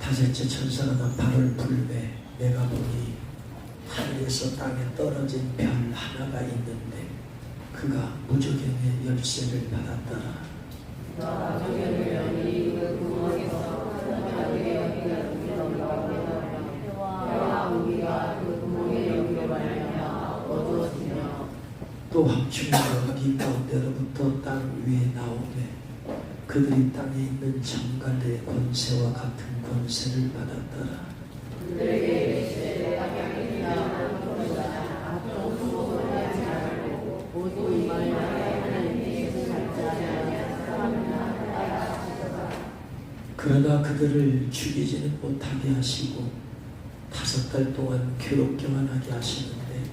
다섯째 천사가 나팔을 불매 내가 보니 하늘에서 땅에 떨어진 별 하나가 있는데 그가 무저갱의 열쇠를 받았더라. 또 황충이가 네 가운데로부터 땅 위에 나오매 그들이 땅에 있는 정갈의 권세와 같은 권세를 받았더라. 그러나 그들을 죽이지는 못하게 하시고 5달 동안 괴롭게만 하게 하시는데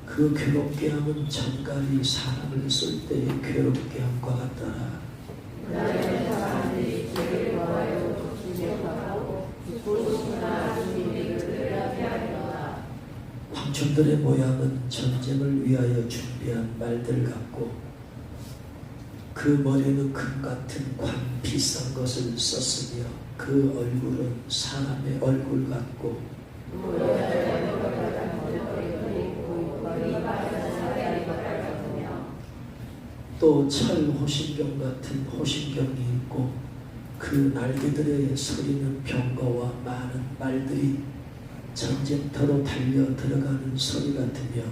그 괴롭게 함은 정갈이 사람을 쏠 때의 괴롭게 함과 같더라. 황충들의 모양은 전쟁을 위하여 준비한 말들 같고 그 머리는 금 같은 관 비싼 것을 썼으며 그 얼굴은 사람의 얼굴 같고 또 철 호신경 같은 호신경이 있고 그 날개들의 소리는 병거와 많은 말들이 전쟁터로 달려 들어가는 소리 같으며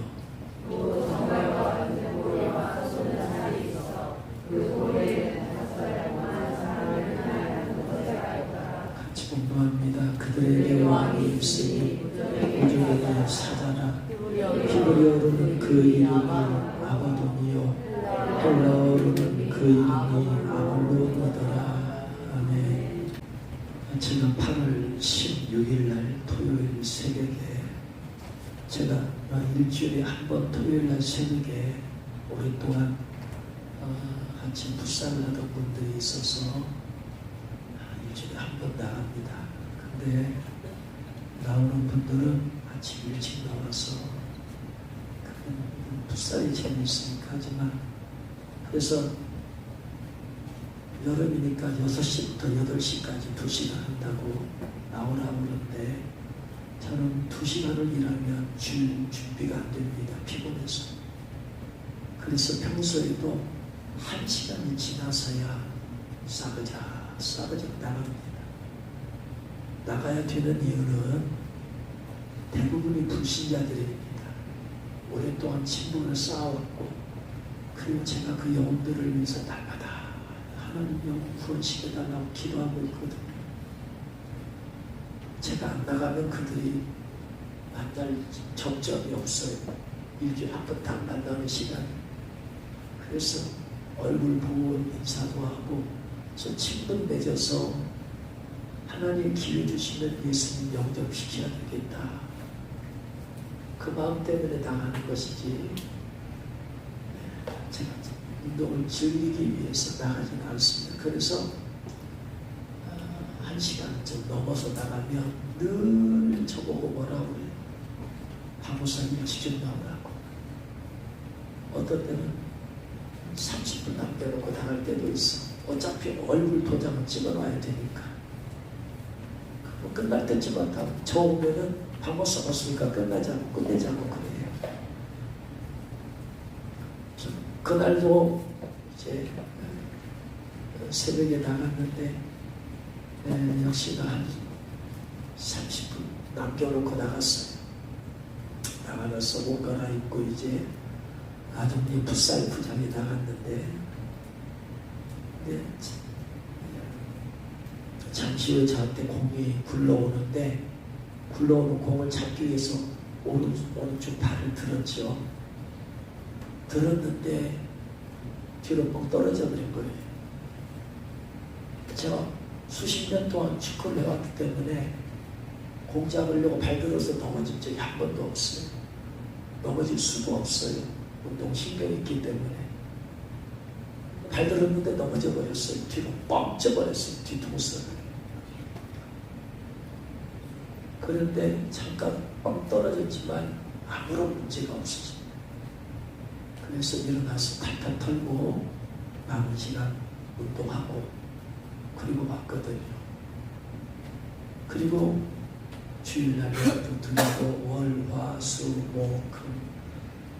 같이 공부합니다. 그들에게 왕이 있으니 우주의 사자라 히브리어로는 그 이름이 아바돈이요 헬라어로는 그 이름이 아볼론이더라. 아멘. 제가 8월 16일 날 토요일 새벽에 제가 일주일에 한 번 토요일 날 새벽에 오랫동안 같이 풋살을 하던 분들이 있어서 일주일에 한 번 나갑니다. 근데 나오는 분들은 아침 일찍 나와서 풋살이 재미있으니까 하지만 그래서 여름이니까 6시부터 8시까지 2시간 한다고 나오라고 그러는데 저는 2시간을 일하면 준비가 안 됩니다. 피곤해서. 그래서 평소에도 1시간이 지나서야 싸그작 나갑니다. 나가야 되는 이유는 대부분이 불신자들입니다. 오랫동안 친분을 쌓아왔고 그리고 제가 그 영혼들을 위해서 날마다 하나님 영혼 구원시켜달라고 기도하고 있거든요. 제가 안 나가면 그들이 만날 접점이 없어요. 일주일에 한 번도 안 만나는 시간. 그래서 얼굴 보고 인사도 하고 저 친분 맺어서 하나님 기회 주시면 예수님 영접시켜야 되겠다. 그 마음 때문에 나가는 것이지 제가 운동을 즐기기 위해서 나가지는 않습니다. 그래서 1시간 좀 넘어서 나가면 늘 저보고 뭐라고 그래요. 바보사 일찍 좀 나오라고. 어떤 때는 30분 남겨놓고 나갈 때도 있어. 어차피 얼굴 도장을 찍어놔야 되니까. 끝날 때쯤 다 저 오면은 방법 써봤으니까 끝내자고 그래요. 그날도 이제 새벽에 나갔는데 역시나 한 30분 남겨놓고 나갔어요. 나가서 옷 갈아입고 이제 아동리 풋살 부장에 나갔는데 잠시 후에 저한테 공이 굴러오는데 굴러오는 공을 잡기 위해서 오른쪽 발을 들었죠. 들었는데 뒤로 뻥 떨어져 버린 거예요. 제가 수십 년 동안 축구를 해왔기 때문에 공 잡으려고 발 들어서 넘어진 적이 한 번도 없어요. 넘어질 수도 없어요. 운동신경이 있기 때문에. 발 들었는데 넘어져 버렸어요. 뒤로 뻥 쪄버렸어요. 뒤통수를. 그런데 잠깐 뻥 떨어졌지만 아무런 문제가 없었어요. 그래서 일어나서 탈탈 털고 남은 시간 운동하고 그리고 왔거든요. 그리고 주일날에 또 드리고 월, 화, 수, 목, 금,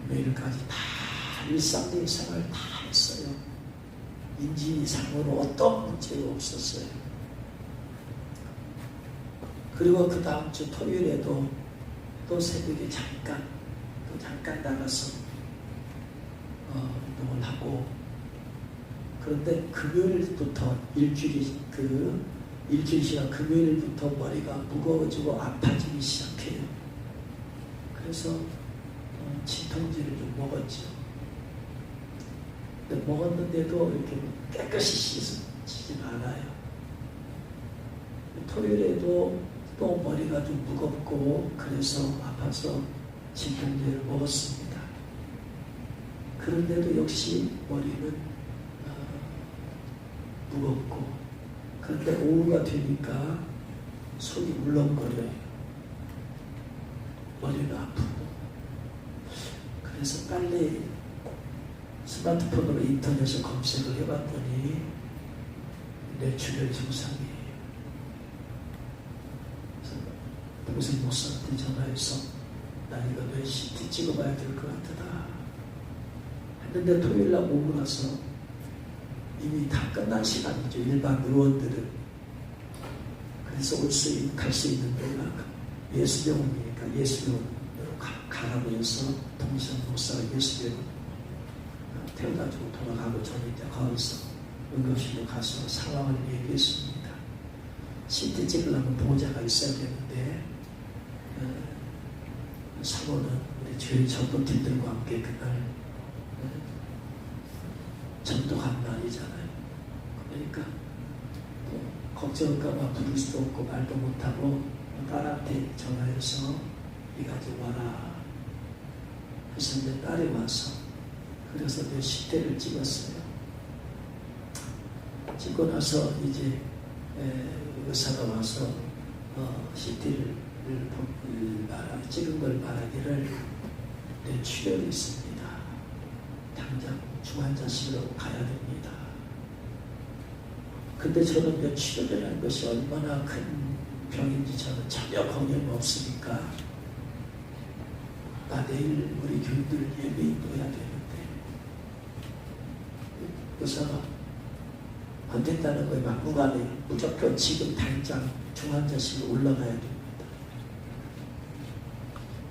매일까지 다 일상적인 생활 다 했어요. 인지상으로 어떤 문제가 없었어요. 그리고 그 다음 주 토요일에도 또 새벽에 잠깐 나가서 운동을 하고, 그런데 금요일부터 일주일 시간 금요일부터 머리가 무거워지고 아파지기 시작해요. 그래서 진통제를 좀 먹었죠. 근데 먹었는데도 이렇게 깨끗이 씻지 않아요. 토요일에도 또 머리가 좀 무겁고 그래서 아파서 진통제를 먹었습니다. 그런데도 역시 머리는 무겁고, 그런데 오후가 되니까 속이 울렁거려요. 머리가 아프고. 그래서 빨리 스마트폰으로 인터넷에 검색을 해봤더니 뇌출혈 증상이에요. 그래서 동생 목사한테 전화해서 나 이거 뇌 CT 찍어봐야 될 것 같다 했는데, 토요일날 오고 나서 이미 다 끝난 시간이죠. 일반 의원들은. 그래서 갈 수 있는 데가 예수병원이니까 예수병원으로 가라고 해서 동생 목사가 예수병원 태워다주고 돌아가고, 저는 이제 거기서 응급실로 가서 상황을 얘기했습니다. CT 찍으려면 보호자가 있어야 되는데, 사모는 우리 교회 전도팀들과 함께 그날 전도한 날이잖아요. 그러니까 걱정할까봐 부를 수도 없고 말도 못하고 딸한테 전화해서 네가 좀 와라 해서 내 딸이 와서, 그래서 내 CT를 찍었어요. 찍고 나서 이제 의사가 와서 CT를 찍은 걸 말하기를 뇌출혈이 있습니다. 당장 중환자실로 가야 됩니다. 근데 저는 뇌출혈이라는 것이 얼마나 큰 병인지 저는 전혀 관념이 없으니까, 나 내일 우리 교인들 예배 인도해야 되는데, 의사가 안 된다는 거에 막무가내 무조건 지금 당장 중환자실로 올라가야 됩니다.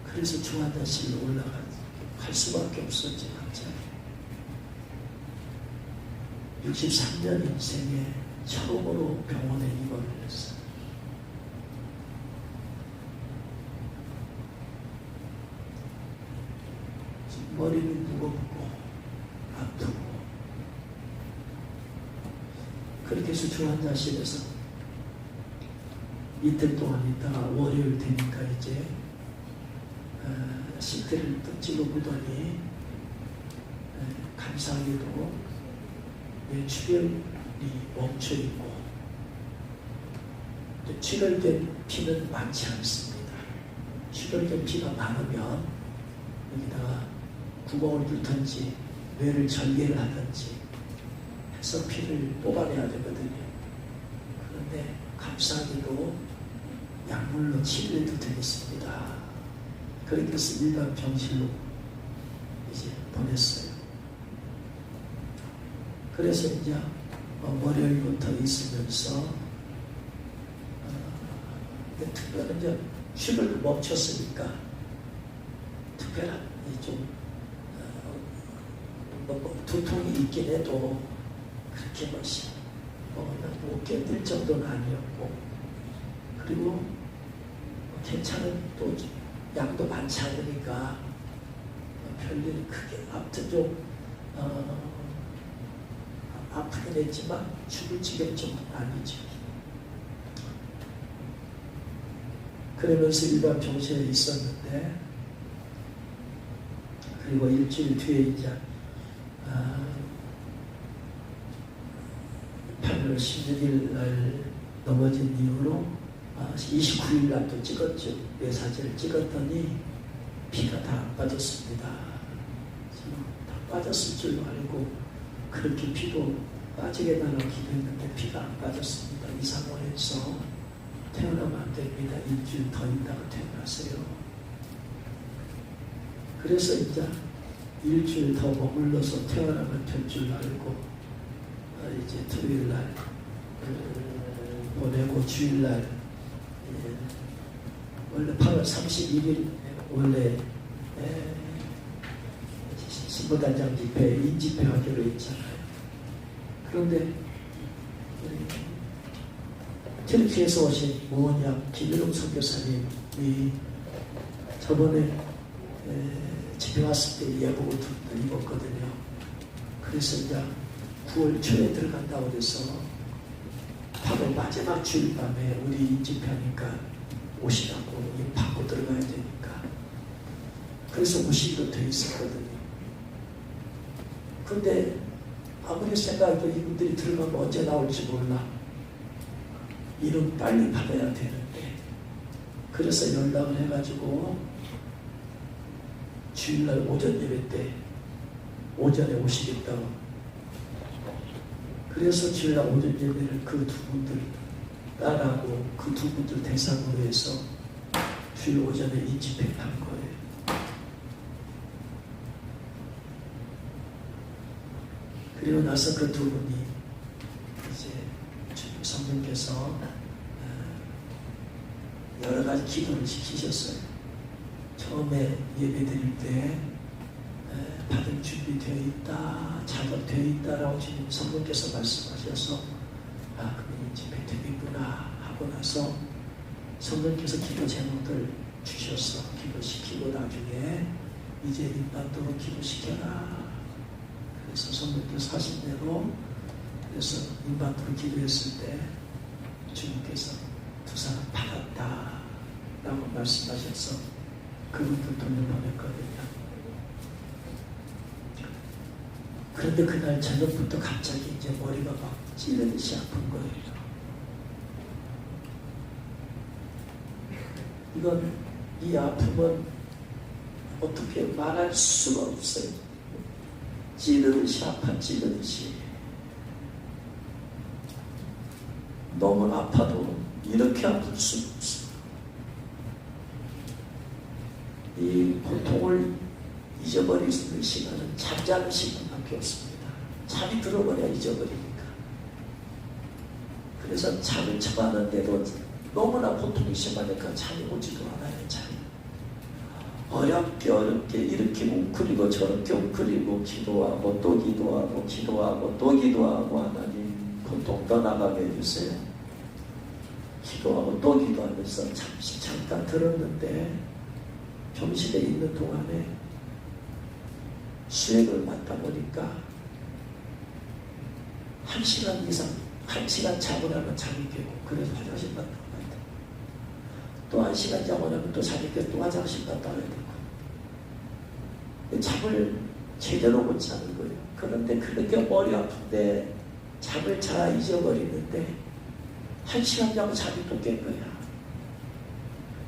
그래서 중환자실로 갈 수밖에 없었지. 갑자기 63년 인생에 처음으로 병원에 입원을 했어요. 머리는 무겁고 아프고, 그렇게 해서 중환자실에서 이틀 동안 있다가 월요일 되니까 이제 CT를 또 찍어보더니 감사하게도 뇌출혈이 멈춰있고, 출혈된 피는 많지 않습니다. 출혈된 피가 많으면 여기다가 구멍을 뚫든지 뇌를 절개를 하든지 해서 피를 뽑아내야 되거든요. 그런데 감사하게도 약물로 치료해도 되겠습니다. 그렇게 해서 일반 병실로 이제 보냈어요. 그래서 이제 월요일부터 있으면서 특별한 이제 춤을 멈췄으니까 특별한 좀 두통이 있긴 해도 그렇게 못 견딜 정도는 아니었고, 그리고 괜찮은 또 약도 많지 않으니까 별일 크게, 아무튼 좀 아프긴 했지만 죽을 지경 정도는 아니죠. 그러면서 일반 병실에 있었는데, 그리고 일주일 뒤에 이제 8월 16일 날 넘어진 이후로 29일 날 또 찍었죠. 뇌사진을 찍었더니 피가 다 안 빠졌습니다. 다 빠졌을 줄 알고 그렇게 피도 빠지게 달라고 기도했는데 피가 안 빠졌습니다. 이 상황에서 태어나면 안 됩니다. 일주일 더 있다가 퇴근하세요. 그래서 이제 일주일 더 머물러서 퇴원하면 될 줄 알고 이제 토요일날 보내고 주일날 원래 8월 31일 원래 신부단장 집회, 인집회 하기로 했잖아요. 그런데 튀르키에서 오신 무원약 김일웅 선교사님이 저번에 집에 왔을 때 예복을 입었거든요. 그래서 이제 9월 초에 들어간다고 해서 8월 마지막 주일 밤에 우리 인집회하니까 오시라고 받고 들어가야 되니까 그래서 오시기로 돼 있었거든요. 근데 아무리 생각해도 이분들이 들어가면 언제 나올지 몰라. 이름 빨리 받아야 되는데 그래서 연락을 해가지고 주일날 오전 예배 때 오전에 오시겠다고. 그래서 주일날 오전 예배를 그 두 분들 나라고 그 두 분들 대상으로 해서 주일 오전에 인집회를 한 거예요. 그리고 나서 그 두 분이 이제 성령께서 여러 가지 기도를 시키셨어요. 처음에 예배 드릴 때 받을 준비되어 있다, 작업되어 있다라고 지금 성령께서 말씀하셔서 그분이 집에 되겠구나 하고 나서 성령께서 기도 제목들 주셔서 기도시키고 나중에 이제 인반도로 기도시켜라. 그래서 성령께서 하신 대로 그래서 인반도로 기도했을 때 주님께서 두 사람 받았다 라고 말씀하셔서 그분들 돌려보냈거든요. 그런데 그날 저녁부터 갑자기 이제 머리가 막 찌르듯이 아픈 거예요. 이건 이 아픔은 어떻게 말할 수가 없어요. 찌르듯이 아파 찌르듯이. 너무 아파도 이렇게 아플 수 없어. 이 고통을 잊어버릴 수 있는 시간은 잠자는 시간밖에 없습니다. 잠이 들어버려야 잊어버리니까. 그래서 잠을 쳐봤는데도 너무나 고통이 심하니까 잠이 오지도 않아요. 잠이. 어렵게 이렇게 웅크리고 저렇게 웅크리고 기도하고 또 기도하고 기도하고 또 기도하고 하나님 고통 떠나가게 해주세요. 기도하고 또 기도하면서 잠깐 들었는데 병실에 있는 동안에 수액을 맞다 보니까 1시간 이상 1시간 자고 나면 잠이 깨고 그래서 화장실 갔다 와야 돼. 또 1시간 자고 나면 또 잠이 깨고 또 화장실 갔다 와야 되고 잠을 제대로 못 자는 거예요. 그런데 그렇게 머리 아픈데 잠을 잘 잊어버리는데 1시간 자고 잠이 또 깬 거야.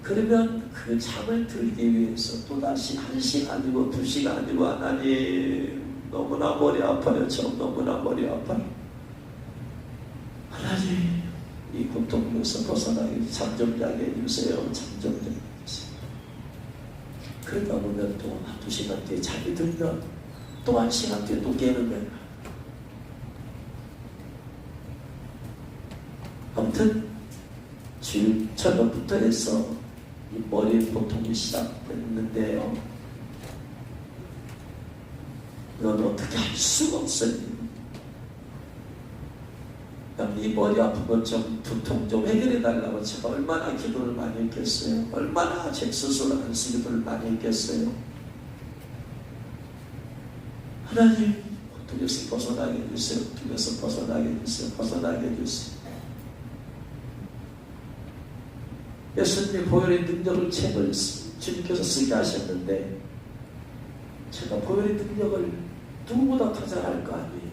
그러면 그 잠을 들기 위해서 또다시 1시간이고 2시간이고 하나님 너무나 머리 아파요. 저 너무나 머리 아파요. 하나님 이 고통에서 벗어나게 잠 좀 자게 해주세요. 잠 좀 자게 해주세요. 그러다 보면 또 1-2시간 뒤에 잠이 들면 또 1시간 뒤에 또 깨는 거예요. 아무튼 주일 저녁부터 해서 이 머리 고통이 시작됐는데요. 이건 어떻게 할 수가 없어요. 이 머리 아픈 것 좀 두통 좀 해결해 달라고 제가 얼마나 기도를 많이 했겠어요. 얼마나 제 스스로 안쓰 기도를 많이 했겠어요. 하나님 고통에서 벗어나게 해주세요. 고통에서 벗어나게 해주세요. 벗어나게 해주세요. 예수님이 보혈의 능력을 책을 주님께서 쓰게 하셨는데 제가 보혈의 능력을 누구보다 더 잘할 거 아니에요.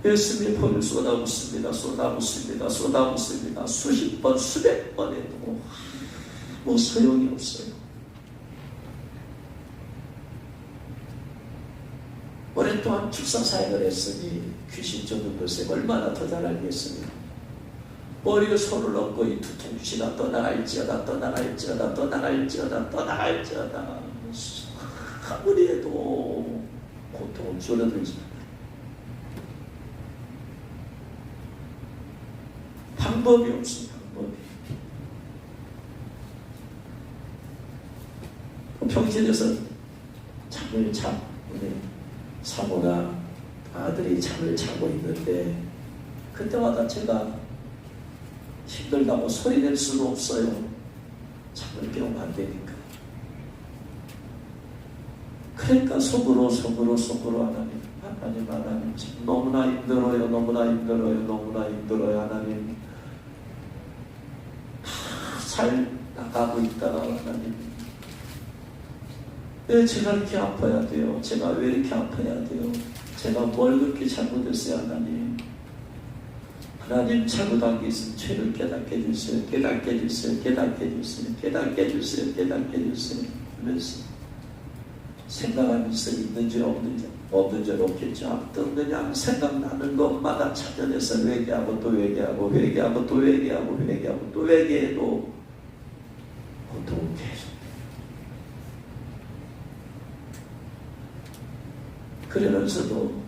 예수님이 보혈을 쏟아붓습니다. 쏟아붓습니다. 쏟아붓습니다. 수십 번 수백 번 해도 아무 소용이 없어요. 오랫동안 축사 사역을 했으니 귀신 쫓는 것에 얼마나 더 잘 알겠습니까? 머리에 손을 얹고 이 두통주시나 떠나갈지어다 떠나갈지어다 떠나갈지어다 떠나갈지어다. 아무리 해도 고통은 줄어들지 않아요. 방법이 없습니다. 평신에서 잠을 우리 사모나 아들이 잠을 자고 있는데 그때마다 제가 힘들다고 소리 낼 수도 없어요. 잠을 깨우면 안 되니까. 그러니까 속으로 하나님 지금 너무나 힘들어요. 하나님 잘 나가고 있다가 하나님 왜 제가 이렇게 아파야 돼요? 제가 왜 이렇게 아파야 돼요? 제가 뭘 그렇게 잘못했어요? 하나님 잘못한 게 있으면 죄를 깨닫게 해주세요. 깨닫게 해주세요. 그러면서 생각하면서 있는 죄 없는 죄 없겠죠. 아무튼 그냥 생각나는 것마다 찾아내서 회개하고 또 회개하고 또 회개해도 고통은 계속. 그러면서도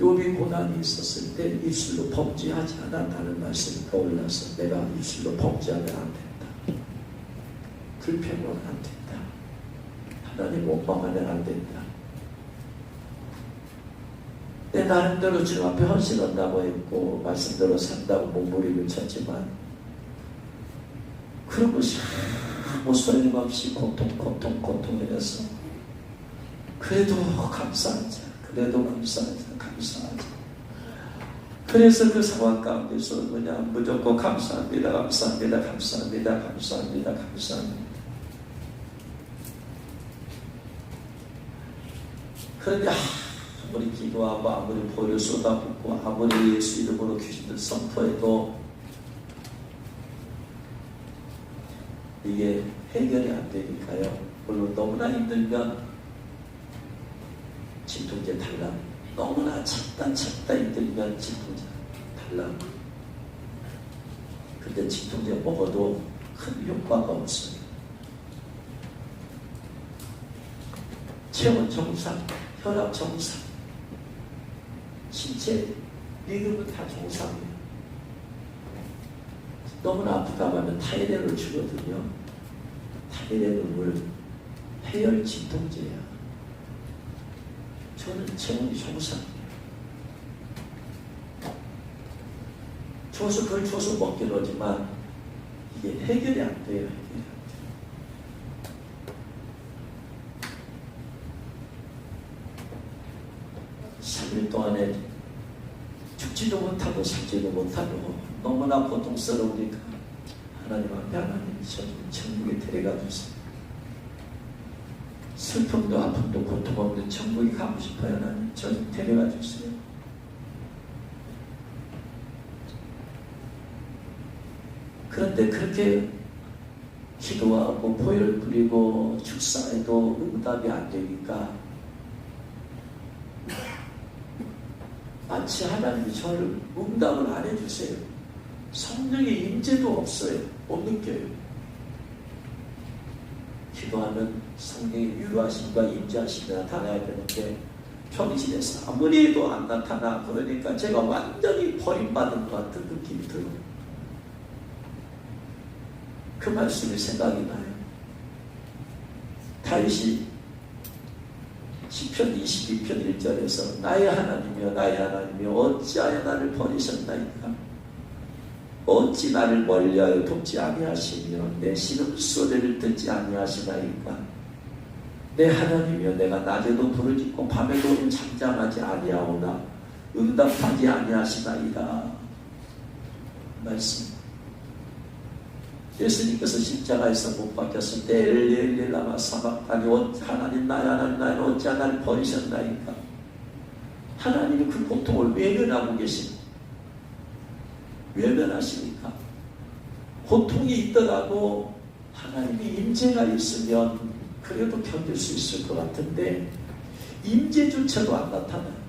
욥이 고난이 있었을 때 입술로 범죄하지 않았다는 말씀이 떠올라서 내가 입술로 범죄하면 안 된다. 불평은 안 된다. 하나님 원망하면 안 된다. 내 나름대로 주님 앞에 헌신한다고 했고 말씀대로 산다고 몸부림을 쳤지만 그런 것이 아무 소용없이 고통해서 그래도 감사하자. 그래서 그 상황 가운데서 그냥 무조건 감사합니다. 그런데 아무리 기도하고 아무리 보혈 쏟아붓고 아무리 예수 이름으로 귀신들 선포해도 이게 해결이 안 되니까요. 물론 너무나 힘들면 진통제 달라. 너무나 찾다 힘들면 진통제 달라. 근데 진통제 먹어도 큰 효과가 없어요. 체온 정상, 혈압 정상, 신체 리듬은 다 정상이에요. 너무나 아프다 하면 타이레놀을 주거든요. 타이레놀을 해열 진통제야. 저는 체온이 정상이에요. 그걸 줘서 먹긴 하지만 이게 해결이 안 돼요. 3일 동안에 죽지도 못하고 살지도 못하고 너무나 고통스러우니까 하나님 앞에 하나님 저 천국에 데려가 주세요. 슬픔도 아픔도 고통 없는 천국에 가고 싶어요. 하나님 저 데려가 주세요. 그런데 그렇게 기도하고 보혈 뿌리고 축사해도 응답이 안 되니까 마치 하나님이 저를 응답을 안 해주세요. 성령의 임재도 없어요. 못 느껴요. 기도하면 성령의 유로하심과 임재하심이 나타나야 되는데 평신에서 아무리 해도 안 나타나. 그러니까 제가 완전히 버림받은 것 같은 느낌이 들어요. 그 말씀이 생각이 나요. 다윗이 시편 22편 1절에서 나의 하나님이여 어찌하여 나를 버리셨나이까. 어찌 나를 멀리하여 돕지 아니하시며 내 신음소리를 듣지 아니하시나이까. 내 하나님이여 내가 낮에도 부르짖고 밤에도 잠잠하지 아니하오나 응답하지 아니하시나이다. 말씀. 예수님께서 십자가에서 못 박혔을 때 엘리 라마 사박다니 하나님 나의 어찌 나를 버리셨나이까. 하나님이 그 고통을 외면하고 계십니다. 외면하시니까 고통이 있더라도 하나님의 임재가 있으면 그래도 견딜 수 있을 것 같은데 임재조차도 안 나타나요.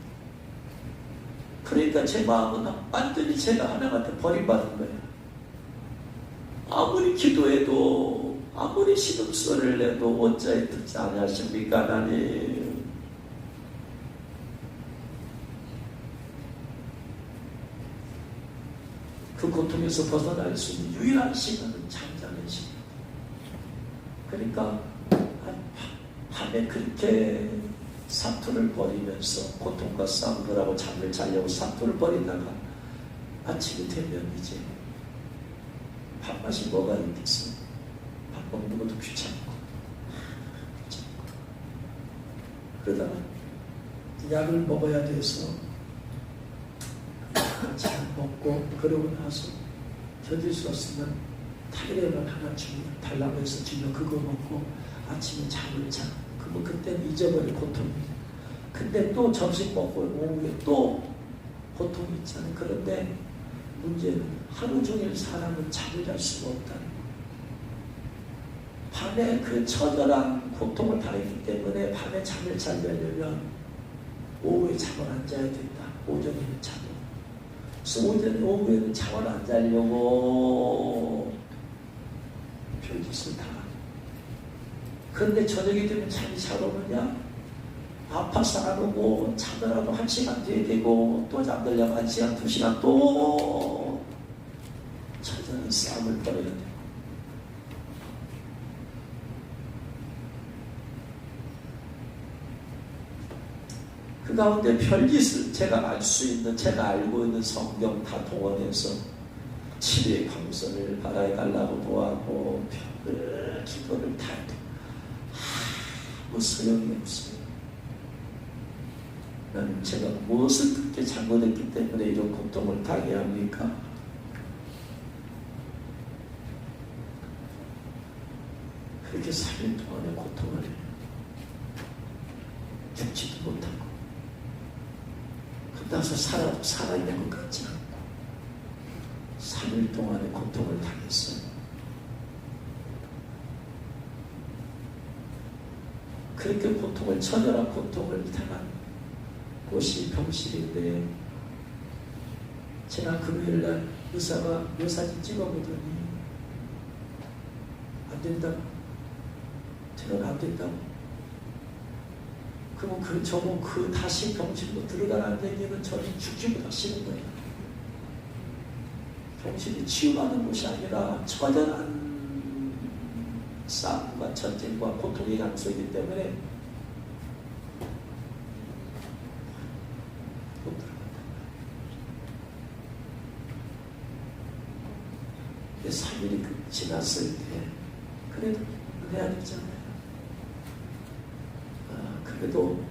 그러니까 제 마음은 완전히 제가 하나님한테 버림받은 거예요. 아무리 기도해도 아무리 신음소리를 내도 어찌하여 듣지 아니하십니까 하나님. 그 고통에서 벗어날 수 있는 유일한 시간은 잠자는 시간. 그러니까 밤에 그렇게 사투를 벌이면서 고통과 싸움을 하고 잠을 자려고 사투를 벌이다가 아침이 되면 이제 밥맛이 뭐가 있겠어. 밥 먹는 것도 귀찮고 그러다가 약을 먹어야 돼서 잘 먹고 그러고 나서 견딜 수 없으면 타이레놀 하나 달라고 해서 주면 그거 먹고 아침에 잠을 자. 그러면 그때는 잊어버릴 고통입니다. 근데 또 점심 먹고 오후에 또 고통이 있잖아요. 그런데 문제는 하루 종일 사람은 잠을 잘 수가 없다는 거예요. 밤에 그 처절한 고통을 당했기 때문에 밤에 잠을 잘 자려면 오후에 잠을 안 자야 된다. 오전에는 자도. 그래서 오후에는 잠을 안 자려고 별짓을 다. 그런데 저녁이 되면 잠이 잘 오느냐? 아파서 안 오고 자더라도 1시간 뒤에 되고 또 잠들려면 1시간, 2시간 또 처절한 싸움을 벌여야 돼요. 그 가운데 별짓을 제가 알 수 있는, 제가 알고 있는 성경 다 동원해서 치료의 광선을 발하여달라고 도하고 별 기도를 다 해도 아무 소용이 없어요. 나는 제가 무엇을 그렇게 잘못했기 때문에 이런 고통을 당해야 합니까? 그렇게 3일 동안의 고통을 죽지도 못하고 나서 살아있는 것 같지 않고 3일 동안의 고통을 당했어요. 그렇게 고통을, 처절한 고통을 당한 곳이 병실인데 지난 금요일날 의사가 묘사진 찍어보더니 안 된다고. 저는 안 된다고. 그러면 저는 다시 병실로 들어가라는 얘기는 저는 죽기보다 싫은 거예요. 병실이 치유받는 곳이 아니라 처절한 싸움과 전쟁과 고통의 장소이기 때문에 못 들어간다. 3일이 지났을 때 그래도 해야 되잖아요. 그래도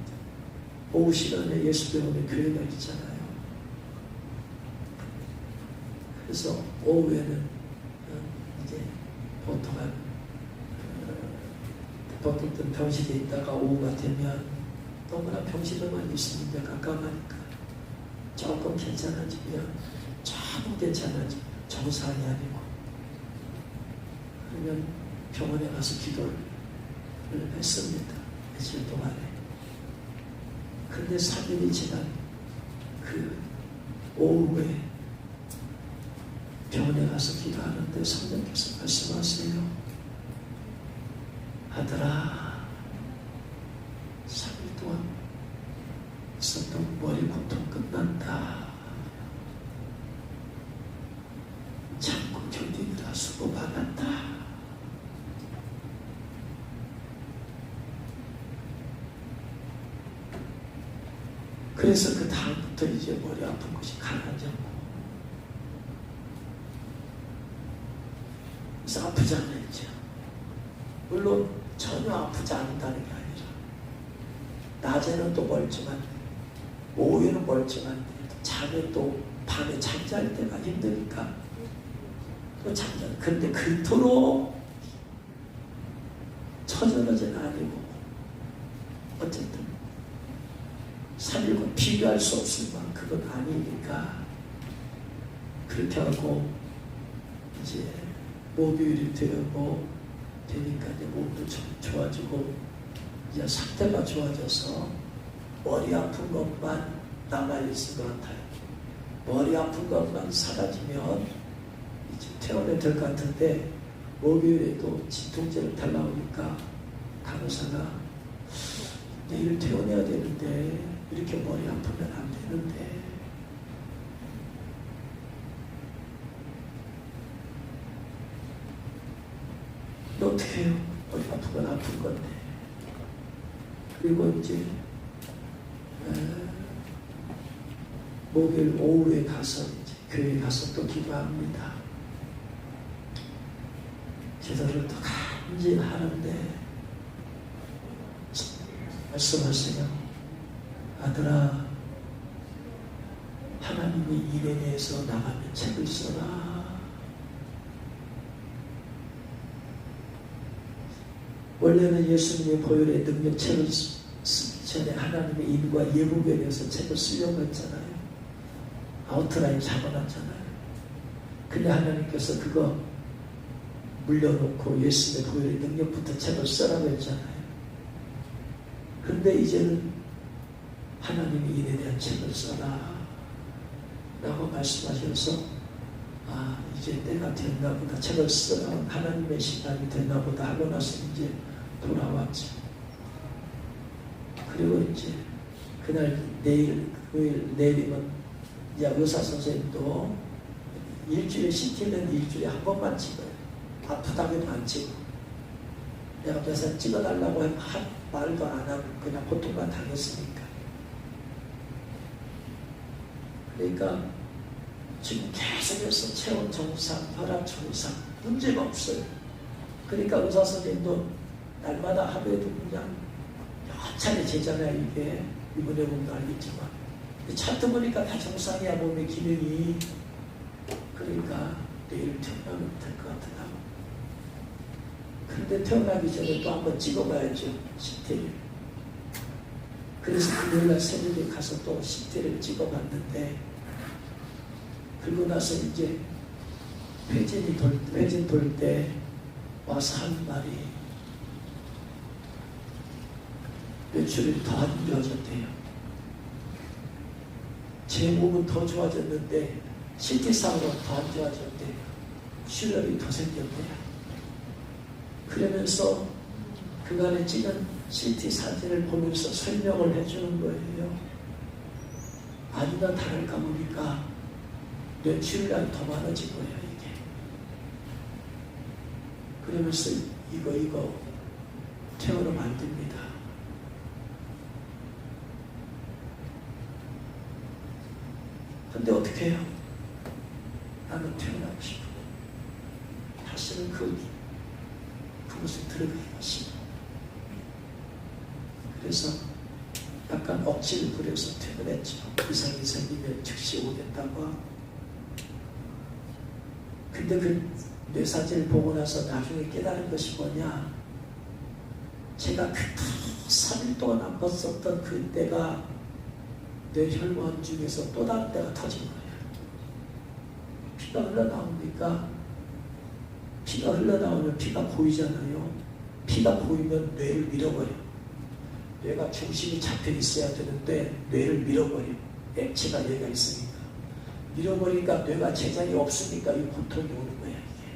오후 시간에 예수병원에 교회가 있잖아요. 그래서 오후에는 이제 보통 병실에 있다가 오후가 되면 너무나 병실에만 있으면 이제 깜깜하니까 조금 괜찮아지면 조금 괜찮아지면 정상이 아니고 그러면 병원에 가서 기도를 했습니다. 며칠 동안에. 그런데 3일이 지난 그 오후에 병원에 가서 기도하는데 성령께서 말씀하세요. 아들아, 3일 동안 있었던 머리 고통 끝난다. 참고 견디느라 수고 많았다. 그래서 그 다음부터 이제 머리 아픈 것이 가라앉지 않고 그래서 아프지 않아 이제. 물론 전혀 아프지 않는다는 게 아니라 낮에는 또 멀지만 오후에는 멀지만 잠에 또 밤에 잠잘 때가 힘드니까 또 잠자. 그런데 그토록 처절하지는 아니고 어쨌든 3일과 비교할 수 없을 만큼은 아니니까 그렇게 하고 이제 목요일이 되고 되니까 이제 몸도 좀 좋아지고 이제 상태가 좋아져서 머리 아픈 것만 남아있을 것 같아요. 머리 아픈 것만 사라지면 이제 퇴원해야 될 것 같은데 목요일에도 진통제를 달라고 하니까 간호사가 내일 퇴원해야 되는데 이렇게 머리 아프면 안 되는데 어떻게 해요? 머리 아프면 아픈 건데. 그리고 이제 목요일 오후에 가서 이제 교회 가서 또 기도합니다. 기도를 또 간절하는데 말씀하세요. 아들아, 하나님이 일에 대해서 나가면 책을 써라. 원래는 예수님의 보혈의 능력책을 쓰기 전에 하나님의 인과 예복에 대해서 책을 쓰려고 했잖아요. 아웃라인 잡아놨잖아요. 근데 하나님께서 그거 물려놓고 예수님의 보혈의 능력부터 책을 쓰라고 했잖아요. 근데 이제는 하나님의 일에 대한 책을 써라 라고 말씀하셔서 이제 때가 됐나 보다, 책을 쓰라, 하나님의 시간이 됐나 보다 하고 나서 이제 돌아왔죠. 그리고 이제 그날 내일이면 이제 의사 선생님도 일주일에 CT는 일주일에 한 번만 찍어요. 아프다면 안 찍어. 내가 몇살 찍어달라고 하면 말도 안 하고 그냥 고통만 당했으니까. 그러니까 지금 계속해서 체온 정상, 혈압 정상, 문제가 없어요. 그러니까 의사 선생님도 날마다 하루에도 그냥 여러 차례 재잖아요. 이게 이번에 보면 알겠지만 차트 보니까 다 정상이야, 몸의 기능이. 그러니까 내일 태어나면 될 것 같다. 그런데 태어나기 전에 또 한번 찍어봐야죠, CT를. 그래서 금요일날 새벽에 가서 또 CT를 찍어봤는데, 그리고 나서 이제 회진 돌 때 와서 한 말이, 며칠이 더 안 좋아졌대요. 제 몸은 더 좋아졌는데 CT상으로 더 안 좋아졌대요. 출혈이 더 생겼대요. 그러면서 그간에 찍은 CT 사진을 보면서 설명을 해주는 거예요. 아니나 다를까 보니까 뇌출혈이 더 많아진 거예요, 이게. 그러면서 이거 태우면 안 됩니다. 근데 어떻게 해요? 나는 태어나고 싶어. 다시는 그곳에 들어가기 싫어. 그래서 약간 억지를 부려서 퇴근했죠. 이상이 생기면 즉시 오겠다고. 근데 그 뇌사진을 보고 나서 나중에 깨달은 것이 뭐냐, 제가 그 3일 동안 안 벗었던 그때가 뇌혈관 중에서 또 다른 데가 터진 거예요. 피가 흘러나오니까, 피가 흘러나오면 피가 고이잖아요. 피가 고이면 뇌를 밀어버려. 뇌가 중심이 잡혀 있어야 되는데 뇌를 밀어버려. 액체가 얘가 있으니까. 밀어버리니까 뇌가 제자리 없으니까 이 고통이 오는 거야, 이게.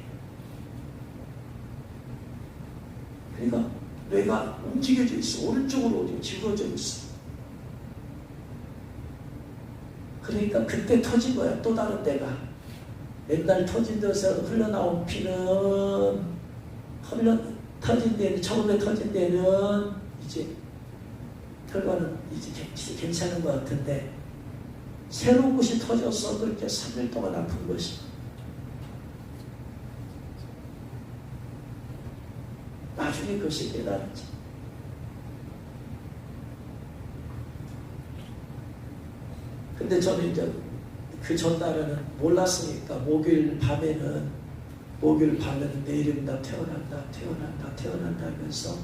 그러니까 뇌가 움직여져 있어. 오른쪽으로 지금 집어져 있어. 그러니까 그때 터진 거야, 또 다른 데가. 옛날 터진 데서 흘러나온 피는 터진 데는, 처음에 터진 데는 이제 혈관은 이제 괜찮은 것 같은데, 새로운 곳이 터져서 그렇게 3일 동안 아픈 것이. 나중에 그것이 깨달았지. 근데 저는 이제 그 전날에는 몰랐으니까 목요일 밤에는 내일입니다, 태어난다 하면서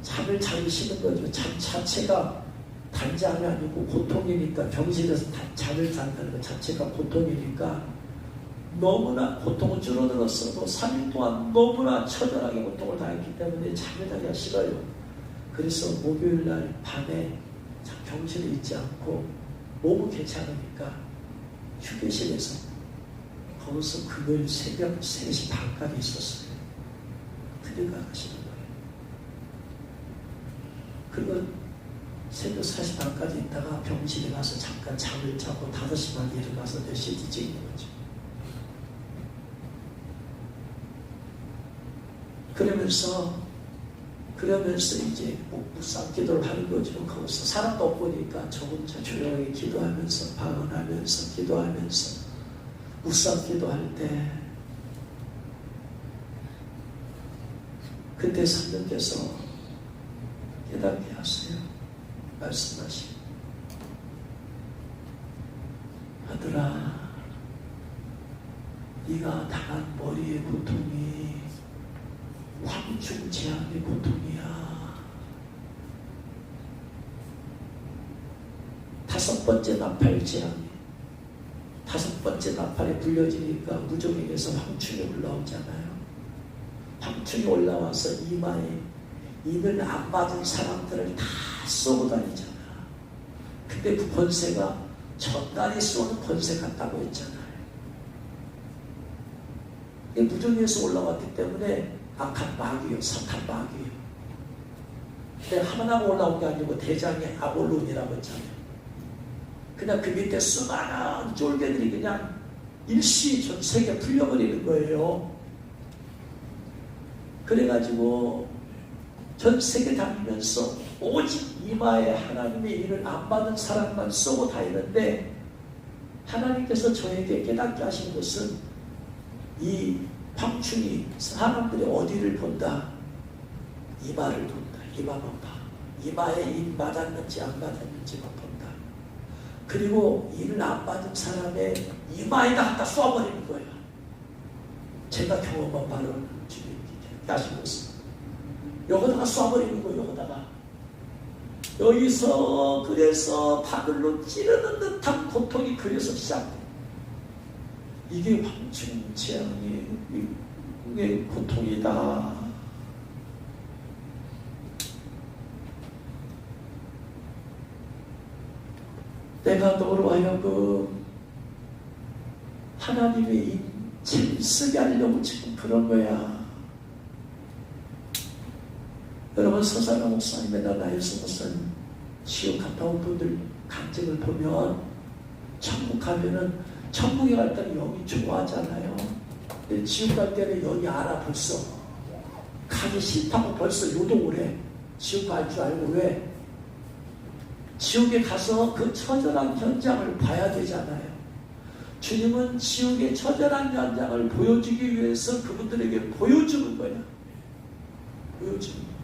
잠을 자기 싫은 거죠. 잠 자체가 단잠이 아니고 고통이니까, 병실에서 잠을 잔다는 것 자체가 고통이니까 너무나 고통은 줄어들었어도 3일 동안 너무나 처절하게 고통을 당했기 때문에 잠을 자기가 싫어요. 그래서 목요일 날 밤에 병실에 있지 않고 몸은 괜찮으니까 휴게실에서 거기서 금요일 새벽 3시 반까지 있었어요. 들어가시는 거예요. 그리고 새벽 4시 반까지 있다가 병실에 가서 잠깐 잠을 자고 5시 반에 일어나서 몇 시지 찍는 거죠. 그러면서 이제 묵상 기도를 하는 거죠. 거기서 사람도 없으니까 저 혼자 조용히 기도하면서 방언하면서 기도하면서 묵상 기도할 때 그때 성령께서 깨닫게 하세요. 말씀하시고 아들아 네가 당한 머리의 고통이 황중재앙의 고통이야. 5번째 나팔 재앙이 5번째 나팔에 불려지니까 무정에게서 황충이 올라오잖아요. 황충이 올라와서 이마에 이를 안 맞은 사람들을 다 쏘고 다니잖아. 근데 그 권세가 전날에 쏘는 권세 같다고 했잖아요. 무정에서 올라왔기 때문에 악한 마귀요, 사탄 마귀요. 근데 하나가 올라온 게 아니고 대장의 아볼론이라고 했잖아요. 그냥 그 밑에 수많은 쫄개들이 그냥 일시 전 세계 풀려버리는 거예요. 그래가지고 전 세계 다니면서 오직 이마에 하나님의 일을 안 받은 사람만 쏘고 다니는데 하나님께서 저에게 깨닫게 하신 것은 이 황충이 사람들이 어디를 본다? 이마를 본다. 이마만 봐. 이마에 일 맞았는지 안 맞았는지만 본다. 그리고 일을 안 받은 사람의 이마에다 갖다 쏘아버리는 거예요. 제가 경험한 바로 주님이 하신 것은 여기다가 쏘아버리는 거예요. 여기서 그래서 바늘로 찌르는 듯한 고통이 그래서 시작돼요. 이게 황충재앙의 고통이다. 내가 너로 하여금 하나님의 인체를 쓰게 하려고 지금 그런 거야. 여러분 서사가 목사님이나 나일스 목사님 지옥 갔다 온 분들 간증을 보면 천국 가면은 천국에 갈 때는 영이 좋아하잖아요. 근데 지옥 갈 때는 영이 알아 벌써. 가기 싫다고 벌써 요동을 해. 지옥 갈 줄 알고. 왜? 지옥에 가서 그 처절한 현장을 봐야 되잖아요. 주님은 지옥의 처절한 현장을 보여주기 위해서 그분들에게 보여주는 거야. 보여주는 거야.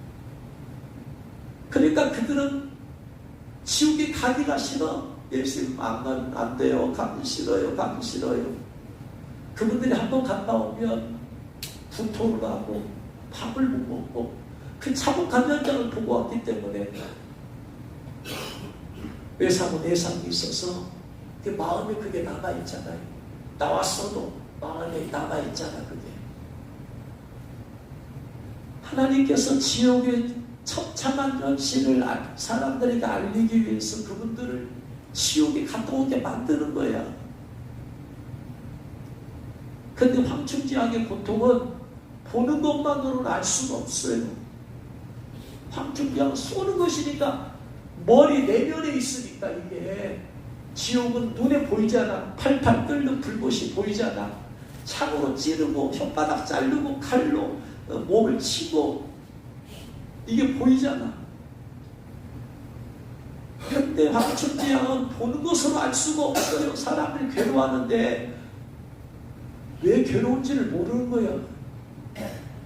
그러니까 그들은 지옥에 가기가 싫어. 예수님 안 돼요. 가기 싫어요. 가기 싫어요. 그분들이 한번 갔다 오면 구토를 하고 밥을 못 먹고 그 참혹한 현장을 보고 왔기 때문에 외상후 내상이 있어서 그 마음에 그게 남아있잖아요. 나왔어도 마음에 남아있잖아. 그게 하나님께서 지옥의 처참한 현실을 사람들에게 알리기 위해서 그분들을 지옥에 갔다 오게 만드는 거야. 근데 황충재앙의 고통은 보는 것만으로는 알 수가 없어요. 황충재앙은 쏘는 것이니까 머리 내면에 있으니까 이게 지옥은 눈에 보이잖아. 팔팔 끓는 불꽃이 보이잖아. 창으로 찌르고 혓바닥 자르고 칼로 몸을 치고 이게 보이잖아. 근데 황충재앙은 보는 것으로 알 수가 없어요. 사람들이 괴로워하는데 왜 괴로운지를 모르는 거예요.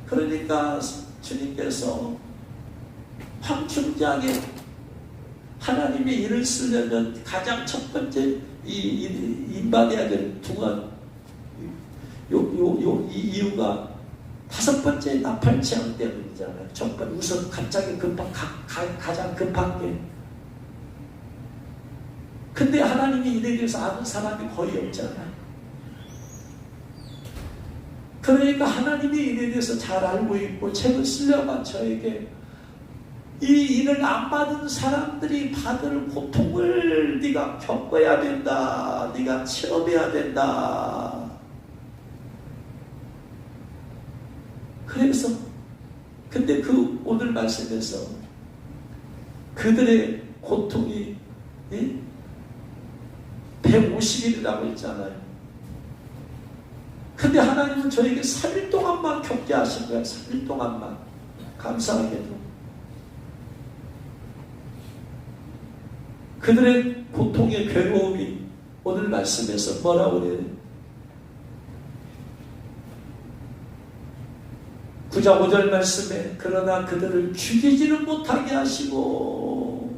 그러니까 주님께서 황충재앙에 하나님의 일을 쓰려면 가장 첫 번째 인반해야 될 이 이유가 5번째 나팔 재앙 때문이잖아요. 첫 번째 우선 갑자기 가장 급한 게. 근데 하나님이 일에 대해서 아는 사람이 거의 없잖아요. 그러니까 하나님이 일에 대해서 잘 알고 있고 책을 쓰려면 저에게 이 일을 안 받은 사람들이 받을 고통을 네가 겪어야 된다. 네가 체험해야 된다. 그래서 근데 그 오늘 말씀에서 그들의 고통이 150일이라고 했잖아요. 근데 하나님은 저에게 3일 동안만 겪게 하신 거예요. 3일 동안만. 감사하게도. 그들의 고통의 괴로움이 오늘 말씀에서 뭐라고 그래요? 9장 5절 말씀에 그러나 그들을 죽이지는 못하게 하시고